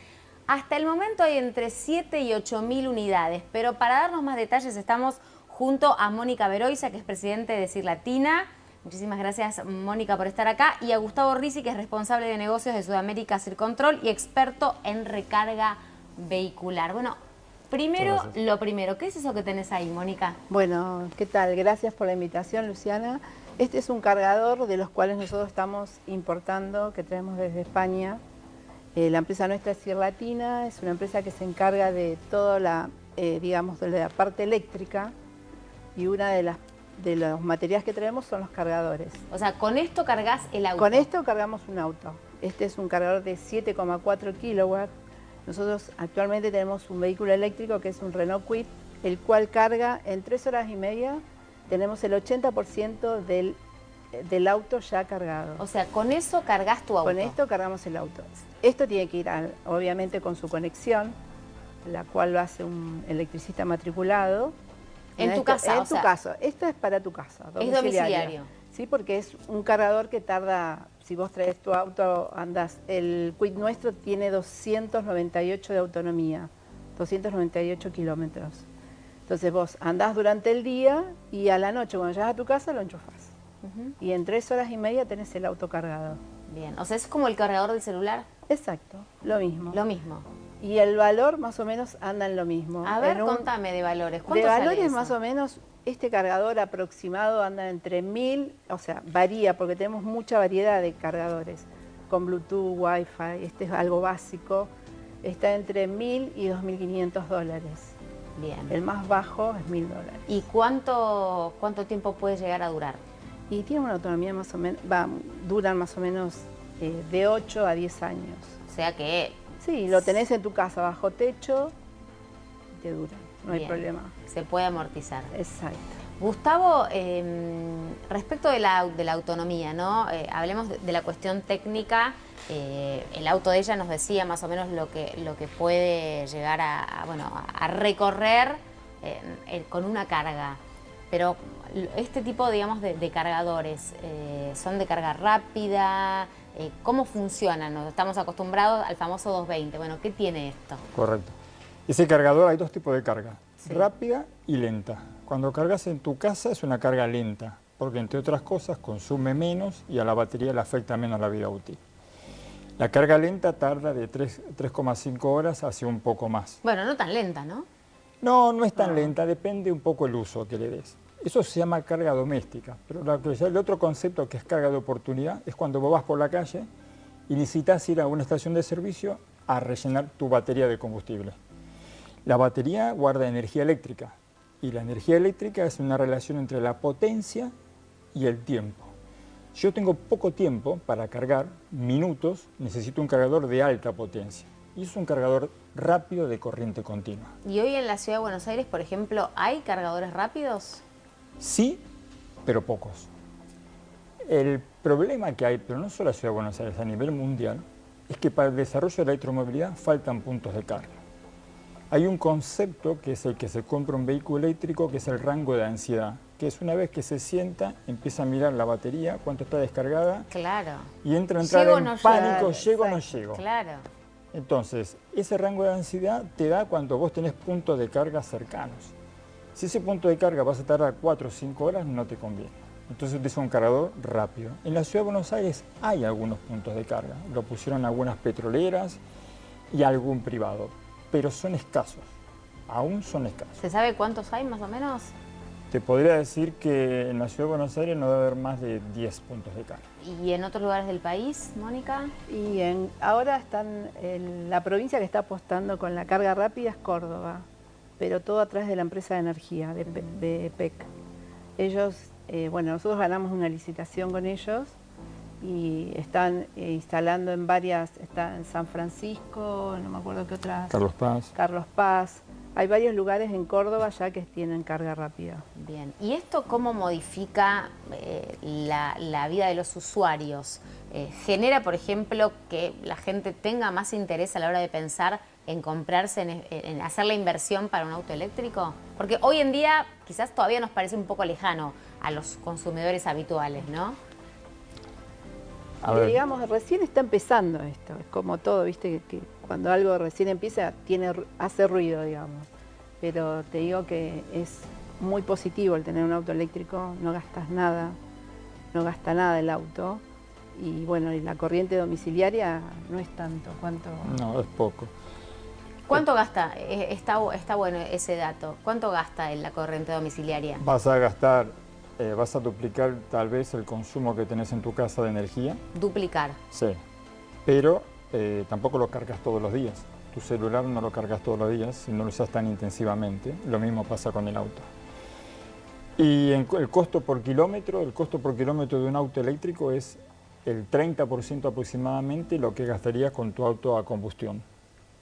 Hasta el momento hay entre 7 y 8.000 unidades, pero para darnos más detalles estamos junto a Mónica Beroiza, que es presidente de Cirlatina. Muchísimas gracias, Mónica, por estar acá. Y a Gustavo Risi, que es responsable de negocios de Sudamérica Circontrol y experto en recarga vehicular. Bueno, Primero, lo primero, ¿qué es eso que tenés ahí, Mónica? Bueno, ¿qué tal? Gracias por la invitación, Luciana. Este es un cargador de los cuales nosotros estamos importando, que traemos desde España. La empresa nuestra es Cirlatina, es una empresa que se encarga de toda la, digamos, de la parte eléctrica, y una de los materiales que traemos son los cargadores. O sea, con esto cargas el auto. Con esto cargamos un auto. Este es un cargador de 7,4 kilowatts. Nosotros actualmente tenemos un vehículo eléctrico que es un Renault Kwid, el cual carga en 3 horas y media. Tenemos el 80% del auto ya cargado. O sea, con eso cargas tu auto. Con esto cargamos el auto. Esto tiene que ir, obviamente, con su conexión, la cual lo hace un electricista matriculado. En tu casa, En tu casa. Esto es para tu casa. Es domiciliario. Sí, porque es un cargador que tarda, si vos traes tu auto, andás. El Kwid nuestro tiene 298 de autonomía, 298 kilómetros. Entonces vos andás durante el día y a la noche, cuando llegas a tu casa, lo enchufás. Y en 3 horas y media tenés el auto cargado. Bien, o sea, es como el cargador del celular. Exacto, lo mismo. Lo mismo. Y el valor más o menos anda en lo mismo. A ver, contame de valores. De valores más o menos, este cargador aproximado anda entre 1000, o sea, varía porque tenemos mucha variedad de cargadores. Con Bluetooth, Wi-Fi, este es algo básico. Está entre 1000 y 2500 dólares. Bien. El más bajo es 1000 dólares. ¿Y cuánto tiempo puede llegar a durar? Y tiene una autonomía más o menos, duran más o menos de 8 a 10 años. O sea que... Sí, lo tenés en tu casa bajo techo y te dura, no hay problema. Se puede amortizar. Exacto. Gustavo, respecto de la autonomía, ¿no? Hablemos de la cuestión técnica. El auto de ella nos decía más o menos lo que puede llegar a recorrer con una carga. Pero este tipo, digamos, de cargadores, ¿son de carga rápida? ¿Cómo funcionan? Nos estamos acostumbrados al famoso 220. Bueno, ¿qué tiene esto? Correcto. Ese cargador hay dos tipos de carga, rápida y lenta. Cuando cargas en tu casa es una carga lenta, porque entre otras cosas consume menos y a la batería le afecta menos la vida útil. La carga lenta tarda de 3,5 horas hacia un poco más. Bueno, no tan lenta, ¿no? No, no es tan lenta, depende un poco el uso que le des. Eso se llama carga doméstica, pero el otro concepto que es carga de oportunidad es cuando vos vas por la calle y necesitas ir a una estación de servicio a rellenar tu batería de combustible. La batería guarda energía eléctrica y la energía eléctrica es una relación entre la potencia y el tiempo. Si yo tengo poco tiempo para cargar, minutos, necesito un cargador de alta potencia. Y es un cargador rápido de corriente continua. ¿Y hoy en la Ciudad de Buenos Aires, por ejemplo, hay cargadores rápidos? Sí, pero pocos. El problema que hay, pero no solo en la Ciudad de Buenos Aires, a nivel mundial, es que para el desarrollo de la electromovilidad faltan puntos de carga. Hay un concepto que es el que se compra un vehículo eléctrico, que es el rango de ansiedad, que es una vez que se sienta, empieza a mirar la batería, cuánto está descargada, claro, y entra en pánico, ¿llego o no llego? Claro. Entonces, ese rango de ansiedad te da cuando vos tenés puntos de carga cercanos. Si ese punto de carga vas a tardar 4 o 5 horas, no te conviene. Entonces utiliza un cargador rápido. En la Ciudad de Buenos Aires hay algunos puntos de carga. Lo pusieron algunas petroleras y algún privado, pero son escasos. Aún son escasos. ¿Se sabe cuántos hay más o menos? Te podría decir que en la Ciudad de Buenos Aires no debe haber más de 10 puntos de carga. ¿Y en otros lugares del país, Mónica? Y ahora están, la provincia que está apostando con la carga rápida es Córdoba, pero todo a través de la empresa de energía, de PEC. Ellos, bueno, nosotros ganamos una licitación con ellos y están instalando en varias, está en San Francisco, no me acuerdo qué otras. Carlos Paz. Carlos Paz. Hay varios lugares en Córdoba ya que tienen carga rápida. Bien. ¿Y esto cómo modifica la vida de los usuarios? ¿Genera, por ejemplo, que la gente tenga más interés a la hora de pensar en comprarse, en hacer la inversión para un auto eléctrico? Porque hoy en día quizás todavía nos parece un poco lejano a los consumidores habituales, ¿no? Y digamos, recién está empezando esto, es como todo, viste, que cuando algo recién empieza hace ruido, digamos. Pero te digo que es muy positivo el tener un auto eléctrico, no gastas nada, no gasta nada el auto. Y bueno, y la corriente domiciliaria no es tanto, ¿cuánto? No, es poco. ¿Cuánto gasta? Está bueno ese dato. ¿Cuánto gasta en la corriente domiciliaria? Vas a gastar, vas a duplicar tal vez el consumo que tenés en tu casa de energía. Duplicar. Sí, pero tampoco lo cargas todos los días. Tu celular no lo cargas todos los días si no lo usas tan intensivamente. Lo mismo pasa con el auto. Y el costo por kilómetro de un auto eléctrico es el 30% aproximadamente lo que gastarías con tu auto a combustión.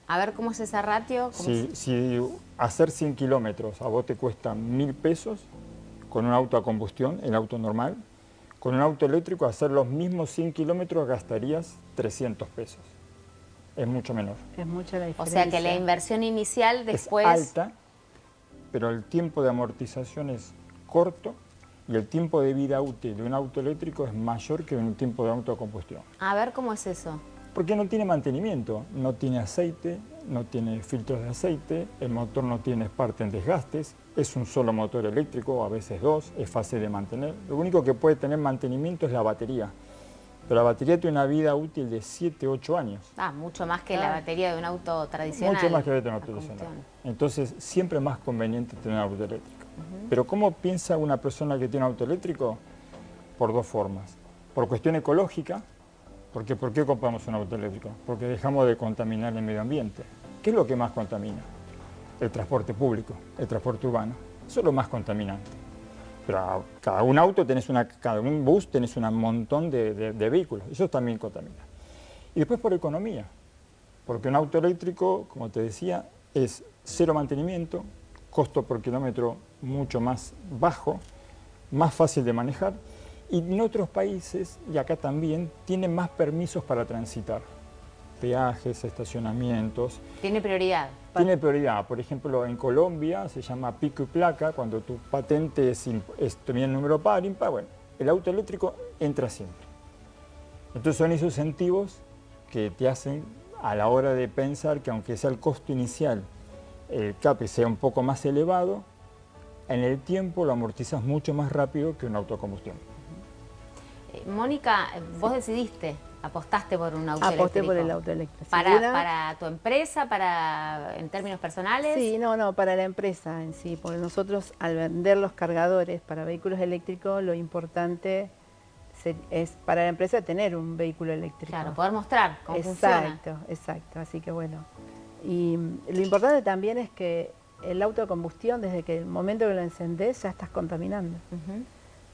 A ver, ¿cómo es esa ratio? Si hacer 100 kilómetros a vos te cuesta 1.000 pesos con un auto a combustión, el auto normal, con un auto eléctrico hacer los mismos 100 kilómetros gastarías 300 pesos. Es mucho menor. Es mucha la diferencia. O sea que la inversión inicial después... Es alta, pero el tiempo de amortización es corto y el tiempo de vida útil de un auto eléctrico es mayor que un tiempo de auto a combustión. A ver, ¿cómo es eso? Porque no tiene mantenimiento, no tiene aceite, no tiene filtros de aceite, el motor no tiene parte en desgastes, es un solo motor eléctrico, a veces dos, es fácil de mantener. Lo único que puede tener mantenimiento es la batería. Pero la batería tiene una vida útil de 7, 8 años. Mucho más que la batería de un auto tradicional. Mucho más que la batería de un auto tradicional. Entonces, siempre es más conveniente tener un auto eléctrico. Pero ¿cómo piensa una persona que tiene un auto eléctrico? Por dos formas. Por cuestión ecológica, porque ¿por qué compramos un auto eléctrico? Porque dejamos de contaminar el medio ambiente. ¿Qué es lo que más contamina? El transporte público, el transporte urbano. Eso es lo más contaminante. Pero cada un auto cada un bus tenés un montón de vehículos, eso también contamina. Y después por economía, porque un auto eléctrico, como te decía, es cero mantenimiento, costo por kilómetro mucho más bajo, más fácil de manejar, y en otros países, y acá también, tienen más permisos para transitar, peajes, estacionamientos. Tiene prioridad. Tiene prioridad. Por ejemplo, en Colombia se llama pico y placa, cuando tu patente tenía el número par, impar, bueno, el auto eléctrico entra siempre. Entonces son esos incentivos que te hacen a la hora de pensar que aunque sea el costo inicial, el CAPE sea un poco más elevado, en el tiempo lo amortizas mucho más rápido que un auto a combustión. Mónica, vos decidiste, apostaste por un auto eléctrico. Aposté por el auto eléctrico. ¿Para tu empresa, en términos personales? Sí, no, para la empresa en sí, porque nosotros al vender los cargadores para vehículos eléctricos, lo importante es para la empresa tener un vehículo eléctrico. Claro, poder mostrar cómo funciona. Exacto, así que bueno. Y lo importante también es que el auto de combustión, desde que el momento que lo encendés, ya estás contaminando.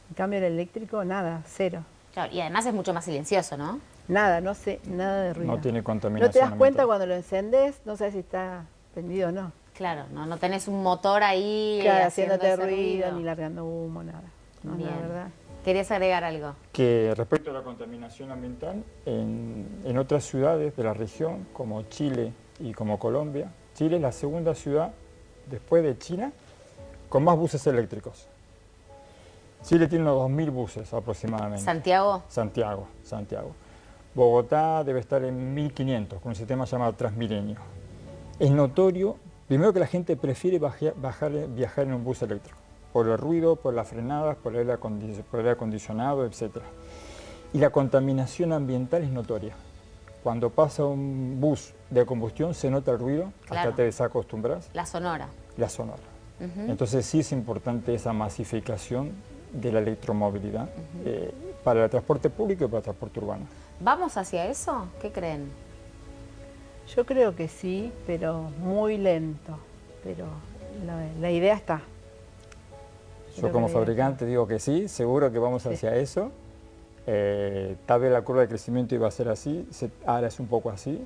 En cambio el eléctrico, nada, cero. Claro, y además es mucho más silencioso, ¿no? Nada, no sé, nada de ruido. No tiene contaminación. No te das cuenta cuando lo encendés, no sabes si está prendido o no. Claro, no tenés un motor ahí haciéndote ruido, ni largando humo, nada. No, bien. La verdad. ¿Querías agregar algo? Que respecto a la contaminación ambiental, en otras ciudades de la región, como Chile y como Colombia, Chile es la segunda ciudad, después de China, con más buses eléctricos. Chile tiene unos 2.000 buses aproximadamente. ¿Santiago? Santiago. Bogotá debe estar en 1.500, con un sistema llamado Transmilenio. Es notorio, primero que la gente prefiere viajar en un bus eléctrico, por el ruido, por las frenadas, por el aire acondicionado, etc. Y la contaminación ambiental es notoria. Cuando pasa un bus de combustión se nota el ruido, claro. Hasta te desacostumbras. La sonora. Entonces sí es importante esa masificación de la electromovilidad para el transporte público y para el transporte urbano. ¿Vamos hacia eso? ¿Qué creen? Yo creo que sí, pero muy lento. Pero la idea está. Yo como fabricante digo que sí, seguro que vamos hacia eso. Tal vez la curva de crecimiento iba a ser así, ahora es un poco así,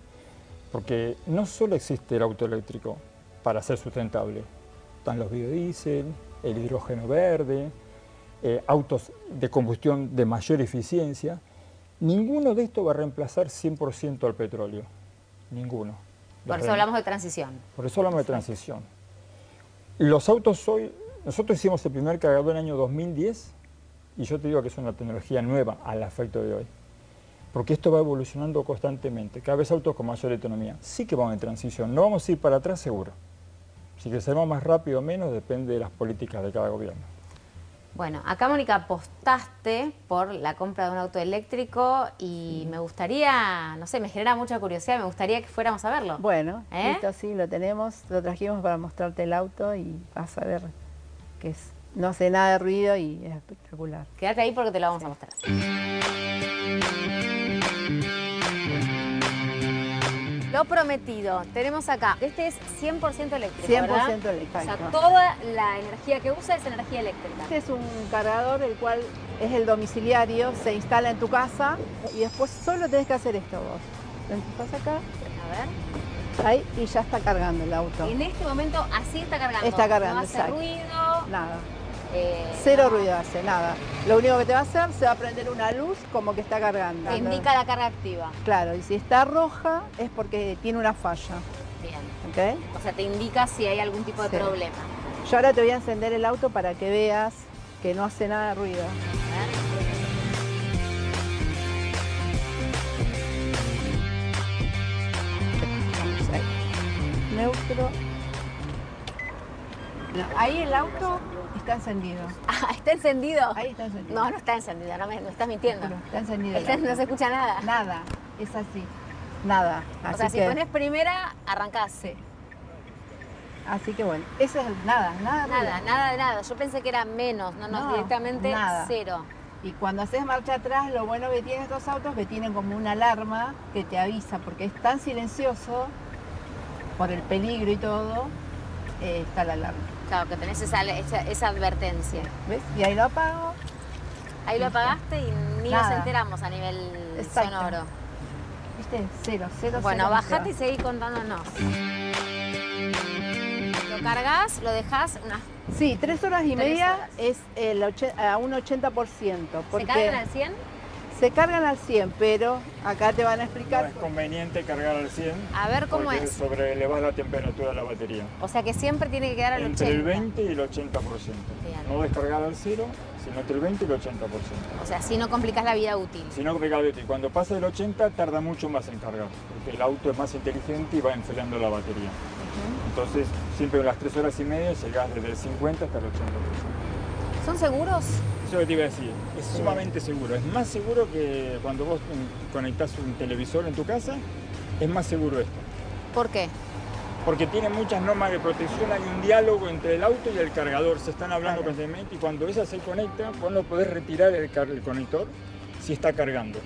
porque no solo existe el auto eléctrico para ser sustentable, están los biodiesel, el hidrógeno verde, autos de combustión de mayor eficiencia. Ninguno de estos va a reemplazar 100% al petróleo, ninguno. Por eso hablamos de transición. Por eso hablamos de transición. Los autos hoy, nosotros hicimos el primer cargador en el año 2010 y yo te digo que es una tecnología nueva al efecto de hoy. Porque esto va evolucionando constantemente, cada vez autos con mayor autonomía. Sí que vamos en transición, no vamos a ir para atrás seguro. Si crecemos más rápido o menos depende de las políticas de cada gobierno. Bueno, acá Mónica apostaste por la compra de un auto eléctrico y me gustaría, no sé, me genera mucha curiosidad, me gustaría que fuéramos a verlo. Bueno, esto sí, lo tenemos, lo trajimos para mostrarte el auto y vas a ver que no hace nada de ruido y es espectacular. Quédate ahí porque te lo vamos a mostrar. Lo prometido, tenemos acá, este es 100% eléctrico, 100% ¿verdad? eléctrico. O sea, toda la energía que usa es energía eléctrica. Este es un cargador, el cual es el domiciliario, se instala en tu casa y después solo tenés que hacer esto vos. Lo enchufás acá. A ver. Ahí y ya está cargando el auto. En este momento así está cargando. Está cargando, no hace exacto. ruido. Nada. Cero no. ruido hace, nada. Lo único que te va a hacer, se va a prender una luz como que está cargando. Te indica la carga activa. Claro, y si está roja es porque tiene una falla. Bien. ¿Ok? O sea, te indica si hay algún tipo de problema. Yo ahora te voy a encender el auto para que veas que no hace nada de ruido. Vamos ahí. Neutro. No, ahí el auto está encendido. Ah, ¿está encendido? Ahí está encendido. No, no está encendido, no estás mintiendo. Está encendido. No se escucha nada. Nada, es así. Nada. Así O sea, si que, pones primera, arrancás. Sí. Así que bueno, eso es nada. Nada de nada. Yo pensé que era menos, no, directamente nada. cero. Y cuando haces marcha atrás, lo bueno que tienen estos autos que tienen como una alarma que te avisa, porque es tan silencioso, por el peligro y todo, está la alarma. Claro, que tenés esa advertencia. ¿Ves? Y ahí lo apago. Ahí lo apagaste y ni Nada. nos enteramos a nivel Exacto. sonoro. ¿Viste? Cero. Bueno, bajate y seguí contándonos. Lo cargas, lo dejás unas... Sí, 3 horas y 3 media horas. es a un 80%. Porque ¿Se cargan al 100? Se cargan al 100, pero acá te van a No explicar. es conveniente cargar al 100. A ver cómo porque es. Sobreelevas la temperatura de la batería. O sea que siempre tiene que quedar al 80. Entre el 20 y el 80%. Bien. No descargar al 0, sino entre el 20 y el 80%. O sea, si no complicás la vida útil. Si no, cuando pasa del 80 tarda mucho más en cargar, porque el auto es más inteligente y va enfriando la batería. Entonces, siempre en las 3 horas y media llegás desde el 50 hasta el 80%. ¿Son seguros? Eso es lo que te iba a decir, es sumamente seguro. Es más seguro que cuando vos conectás un televisor en tu casa, es más seguro esto. ¿Por qué? Porque tiene muchas normas de protección, hay un diálogo entre el auto y el cargador, se están hablando constantemente y cuando esa se conecta, vos no podés retirar el conector si está cargando.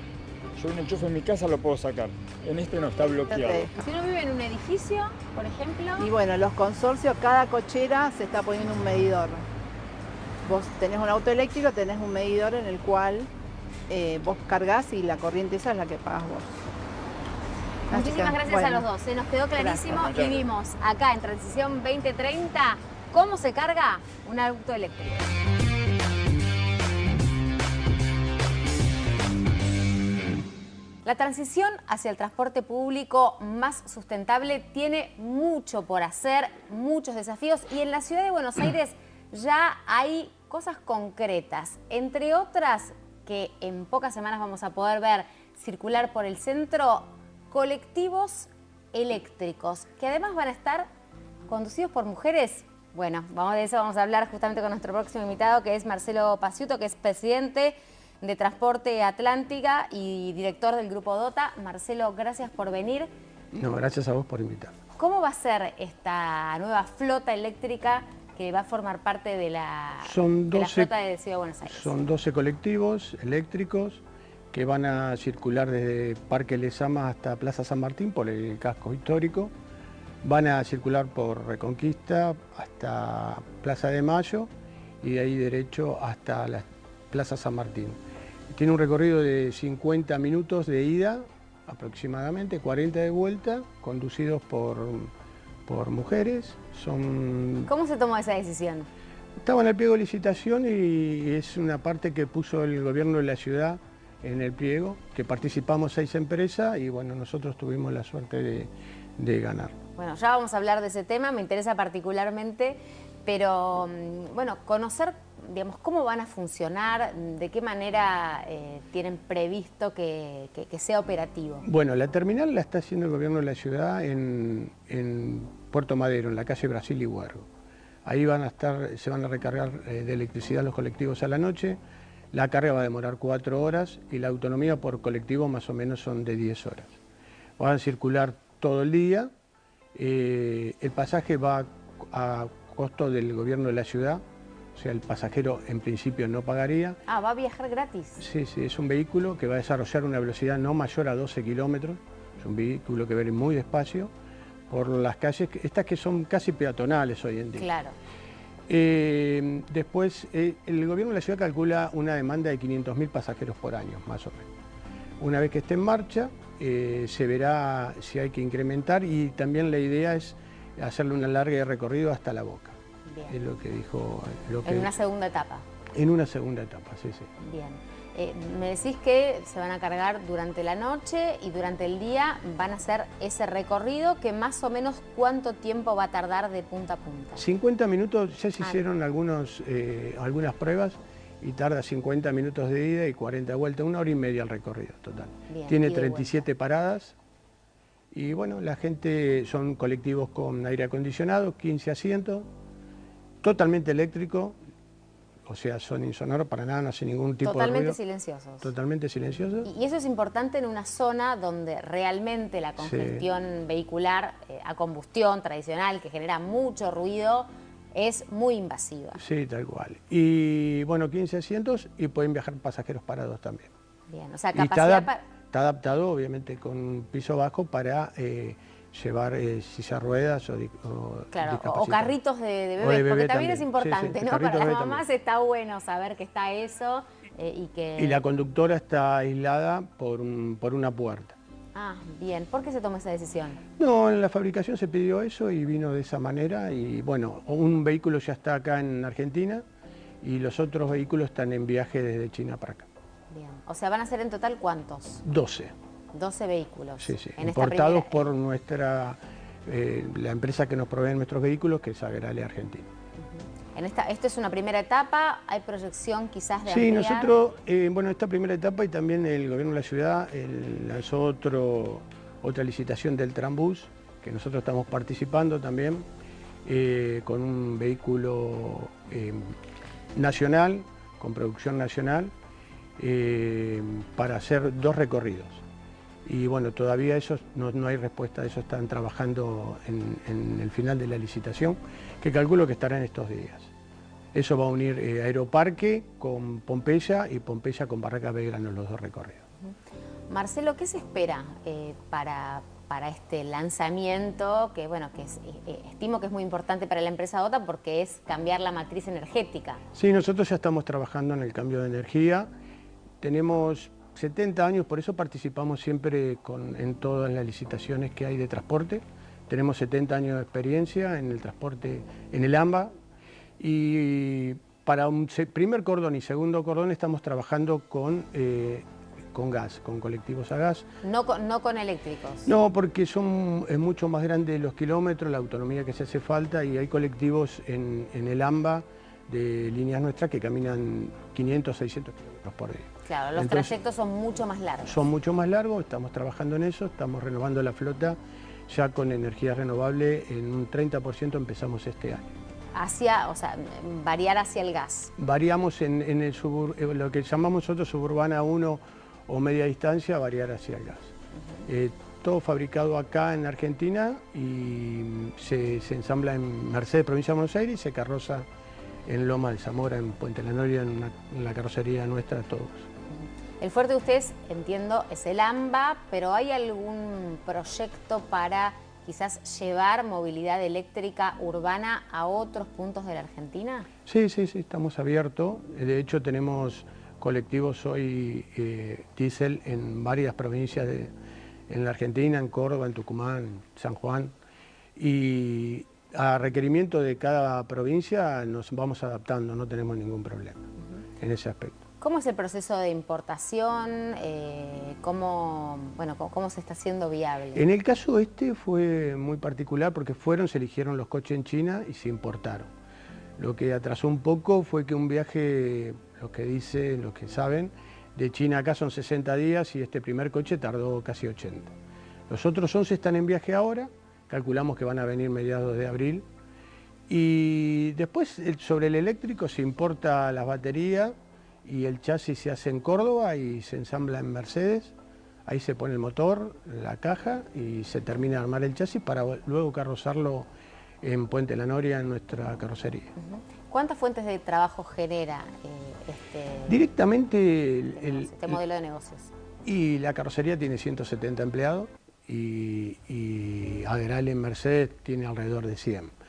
Yo un enchufe en mi casa lo puedo sacar, en este no está bloqueado. Si uno vive en un edificio, por ejemplo... Y bueno, los consorcios, cada cochera se está poniendo un medidor. Vos tenés un auto eléctrico, tenés un medidor en el cual vos cargas y la corriente esa es la que pagas vos. Muchísimas gracias a los dos, se nos quedó clarísimo y vimos acá en Transición 2030 cómo se carga un auto eléctrico. La transición hacia el transporte público más sustentable tiene mucho por hacer, muchos desafíos y en la ciudad de Buenos Aires ya hay cosas concretas, entre otras que en pocas semanas vamos a poder ver circular por el centro colectivos eléctricos que además van a estar conducidos por mujeres. Bueno, de eso vamos a hablar justamente con nuestro próximo invitado que es Marcelo Paciuto, que es presidente de Transporte Atlántica y director del Grupo DOTA. Marcelo, gracias por venir. No, gracias a vos por invitarme. ¿Cómo va a ser esta nueva flota eléctrica que va a formar parte de la flota de Ciudad de Buenos Aires? Son 12 colectivos eléctricos que van a circular desde Parque Lezama hasta Plaza San Martín por el casco histórico. Van a circular por Reconquista hasta Plaza de Mayo y de ahí derecho hasta la Plaza San Martín. Tiene un recorrido de 50 minutos de ida, aproximadamente 40 de vuelta, conducidos por mujeres. ¿Cómo se tomó esa decisión? Estaba en el pliego de licitación y es una parte que puso el gobierno de la ciudad en el pliego, que participamos 6 empresas y bueno, nosotros tuvimos la suerte de ganar. Bueno, ya vamos a hablar de ese tema, me interesa particularmente, pero bueno, conocer, digamos, cómo van a funcionar, de qué manera tienen previsto que sea operativo. Bueno, la terminal la está haciendo el gobierno de la ciudad en Puerto Madero, en la calle Brasil y Huergo. Ahí se van a recargar de electricidad los colectivos a la noche. La carga va a demorar 4 horas y la autonomía por colectivo más o menos son de 10 horas. Van a circular todo el día. El pasaje va a costo del gobierno de la ciudad, o sea, el pasajero en principio no pagaría. Ah, ¿va a viajar gratis? Sí, sí, es un vehículo que va a desarrollar una velocidad no mayor a 12 kilómetros. Es un vehículo que va a ir muy despacio por las calles, estas que son casi peatonales hoy en día. Claro. Después, el gobierno de la ciudad calcula una demanda de 500.000 pasajeros por año, más o menos. Una vez que esté en marcha, se verá si hay que incrementar y también la idea es hacerle una larga de recorrido hasta La Boca. Bien. Es lo que dijo... En una segunda etapa. En una segunda etapa, sí, sí. Bien. Me decís que se van a cargar durante la noche y durante el día van a hacer ese recorrido que más o menos ¿cuánto tiempo va a tardar de punta a punta? 50 minutos, ya se hicieron algunas pruebas y tarda 50 minutos de ida y 40 de vuelta, 1 hora y media el recorrido total. Bien, tiene 37 paradas y bueno, la gente son colectivos con aire acondicionado, 15 asientos, totalmente eléctrico. O sea, son insonoros para nada, no hace ningún tipo de ruido. Totalmente silenciosos. Totalmente silenciosos. Y eso es importante en una zona donde realmente la congestión vehicular a combustión tradicional, que genera mucho ruido, es muy invasiva. Sí, tal cual. Y bueno, 15 asientos y pueden viajar pasajeros parados también. Bien, o sea, capacidad para... Está adaptado, obviamente, con un piso bajo para llevar silla ruedas o carritos de bebés, porque también es importante, sí, ¿no? Para las mamás está bueno saber que está eso y que... Y la conductora está aislada por una puerta. Ah, bien. ¿Por qué se tomó esa decisión? No, en la fabricación se pidió eso y vino de esa manera y bueno, un vehículo ya está acá en Argentina y los otros vehículos están en viaje desde China para acá. Bien. O sea, ¿van a ser en total cuántos? 12. 12 vehículos. Sí, sí, importados por la empresa que nos provee nuestros vehículos, que es Agrale Argentina. Esto es una primera etapa, ¿hay proyección quizás de ampliar? Sí, nosotros, esta primera etapa y también el gobierno de la ciudad lanzó otra licitación del Trambús, que nosotros estamos participando también, con un vehículo nacional, con producción nacional, para hacer 2 recorridos. Y bueno, todavía eso no hay respuesta, eso están trabajando en el final de la licitación, que calculo que estará en estos días. Eso va a unir Aeroparque con Pompeya y Pompeya con Barraca Belgrano, los 2 recorridos. Marcelo, ¿qué se espera para este lanzamiento? Que bueno, estimo que es muy importante para la empresa OTA porque es cambiar la matriz energética. Sí, nosotros ya estamos trabajando en el cambio de energía. Tenemos 70 años, por eso participamos siempre en todas las licitaciones que hay de transporte. Tenemos 70 años de experiencia en el transporte, en el AMBA, y para un primer cordón y segundo cordón estamos trabajando con gas, con colectivos a gas. No con eléctricos. No, porque es mucho más grande los kilómetros, la autonomía que se hace falta, y hay colectivos en el AMBA de líneas nuestras que caminan 500, 600 kilómetros por día. Claro, los trayectos son mucho más largos. Son mucho más largos, estamos trabajando en eso, estamos renovando la flota ya con energía renovable, en un 30% empezamos este año. Variar hacia el gas. Variamos en lo que llamamos nosotros suburbana 1 o media distancia, variar hacia el gas. Todo fabricado acá en Argentina y se ensambla en Mercedes, provincia de Buenos Aires, y se carroza en Loma de Zamora, en Puente La Noria, en la carrocería nuestra, todos. El fuerte de ustedes, entiendo, es el AMBA, pero ¿hay algún proyecto para quizás llevar movilidad eléctrica urbana a otros puntos de la Argentina? Sí, estamos abiertos. De hecho, tenemos colectivos hoy diésel en varias provincias en la Argentina, en Córdoba, en Tucumán, en San Juan. Y a requerimiento de cada provincia nos vamos adaptando, no tenemos ningún problema en ese aspecto. ¿Cómo es el proceso de importación? ¿Cómo se está haciendo viable? En el caso fue muy particular porque se eligieron los coches en China y se importaron. Lo que atrasó un poco fue que un viaje, los que saben, de China acá son 60 días y este primer coche tardó casi 80. Los otros 11 están en viaje ahora, calculamos que van a venir mediados de abril Y después sobre el eléctrico se importa las baterías y el chasis se hace en Córdoba y se ensambla en Mercedes. Ahí se pone el motor, la caja y se termina de armar el chasis para luego carrozarlo en Puente La Noria en nuestra carrocería. ¿Cuántas fuentes de trabajo genera Directamente este modelo de negocios? Y la carrocería tiene 170 empleados y Aderal en Mercedes tiene alrededor de 100.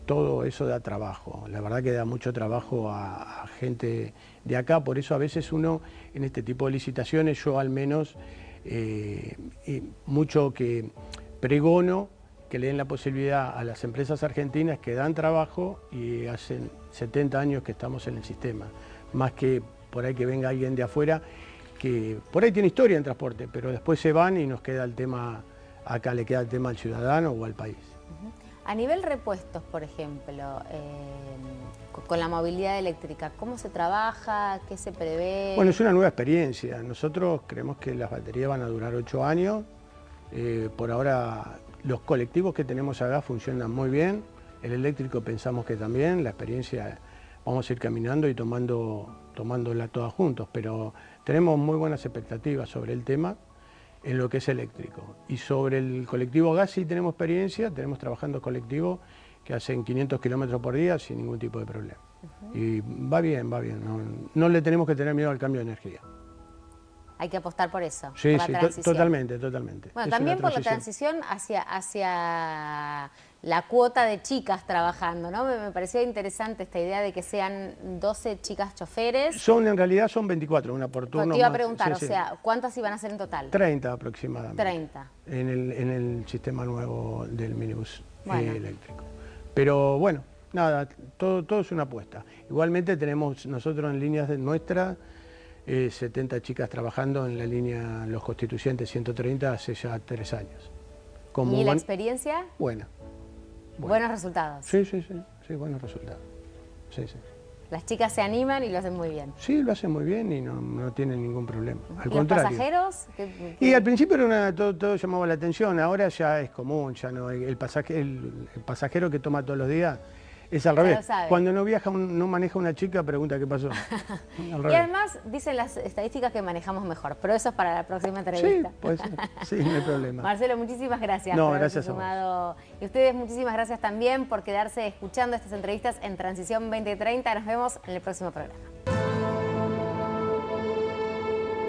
Todo eso da trabajo, la verdad que da mucho trabajo a gente de acá, por eso a veces uno en este tipo de licitaciones, yo al menos, mucho que pregono que le den la posibilidad a las empresas argentinas que dan trabajo y hacen 70 años que estamos en el sistema, más que por ahí que venga alguien de afuera que por ahí tiene historia en transporte, pero después se van y nos queda el tema, acá le queda el tema al ciudadano o al país. A nivel repuestos, por ejemplo, con la movilidad eléctrica, ¿cómo se trabaja? ¿Qué se prevé? Bueno, es una nueva experiencia. Nosotros creemos que las baterías van a durar 8 años. Por ahora los colectivos que tenemos acá funcionan muy bien. El eléctrico pensamos que también. La experiencia vamos a ir caminando y tomándola todas juntos. Pero tenemos muy buenas expectativas sobre el tema en lo que es eléctrico. Y sobre el colectivo gas sí tenemos experiencia, tenemos trabajando colectivos que hacen 500 kilómetros por día sin ningún tipo de problema. Y va bien, no le tenemos que tener miedo al cambio de energía. Hay que apostar por eso, sí, por la transición. Totalmente. Bueno, es también por la transición hacia la cuota de chicas trabajando, ¿no? Me pareció interesante esta idea de que sean 12 chicas choferes. En realidad son 24, una por turno. Te iba a preguntar, o sea, ¿cuántas iban a ser en total? 30 aproximadamente. 30. En el sistema nuevo del minibús eléctrico. Pero bueno, nada, todo es una apuesta. Igualmente tenemos nosotros en líneas de nuestra 70 chicas trabajando en la línea Los Constituyentes 130 hace ya 3 años. ¿Y la experiencia? Buena. Buenos resultados. Sí, buenos resultados. Sí. Las chicas se animan y lo hacen muy bien. Sí, lo hacen muy bien y no tienen ningún problema. Al ¿Y contrario. los pasajeros? Y al principio era todo llamaba la atención, ahora ya es común, ya no el pasajero que toma todos los días es al revés. Cuando no viaja, no maneja una chica, pregunta qué pasó. Y además dicen las estadísticas que manejamos mejor, pero eso es para la próxima entrevista. Sí, pues, sí, no hay problema. Marcelo, muchísimas gracias por haberse sumado. Y ustedes muchísimas gracias también por quedarse escuchando estas entrevistas en Transición 2030. Nos vemos en el próximo programa.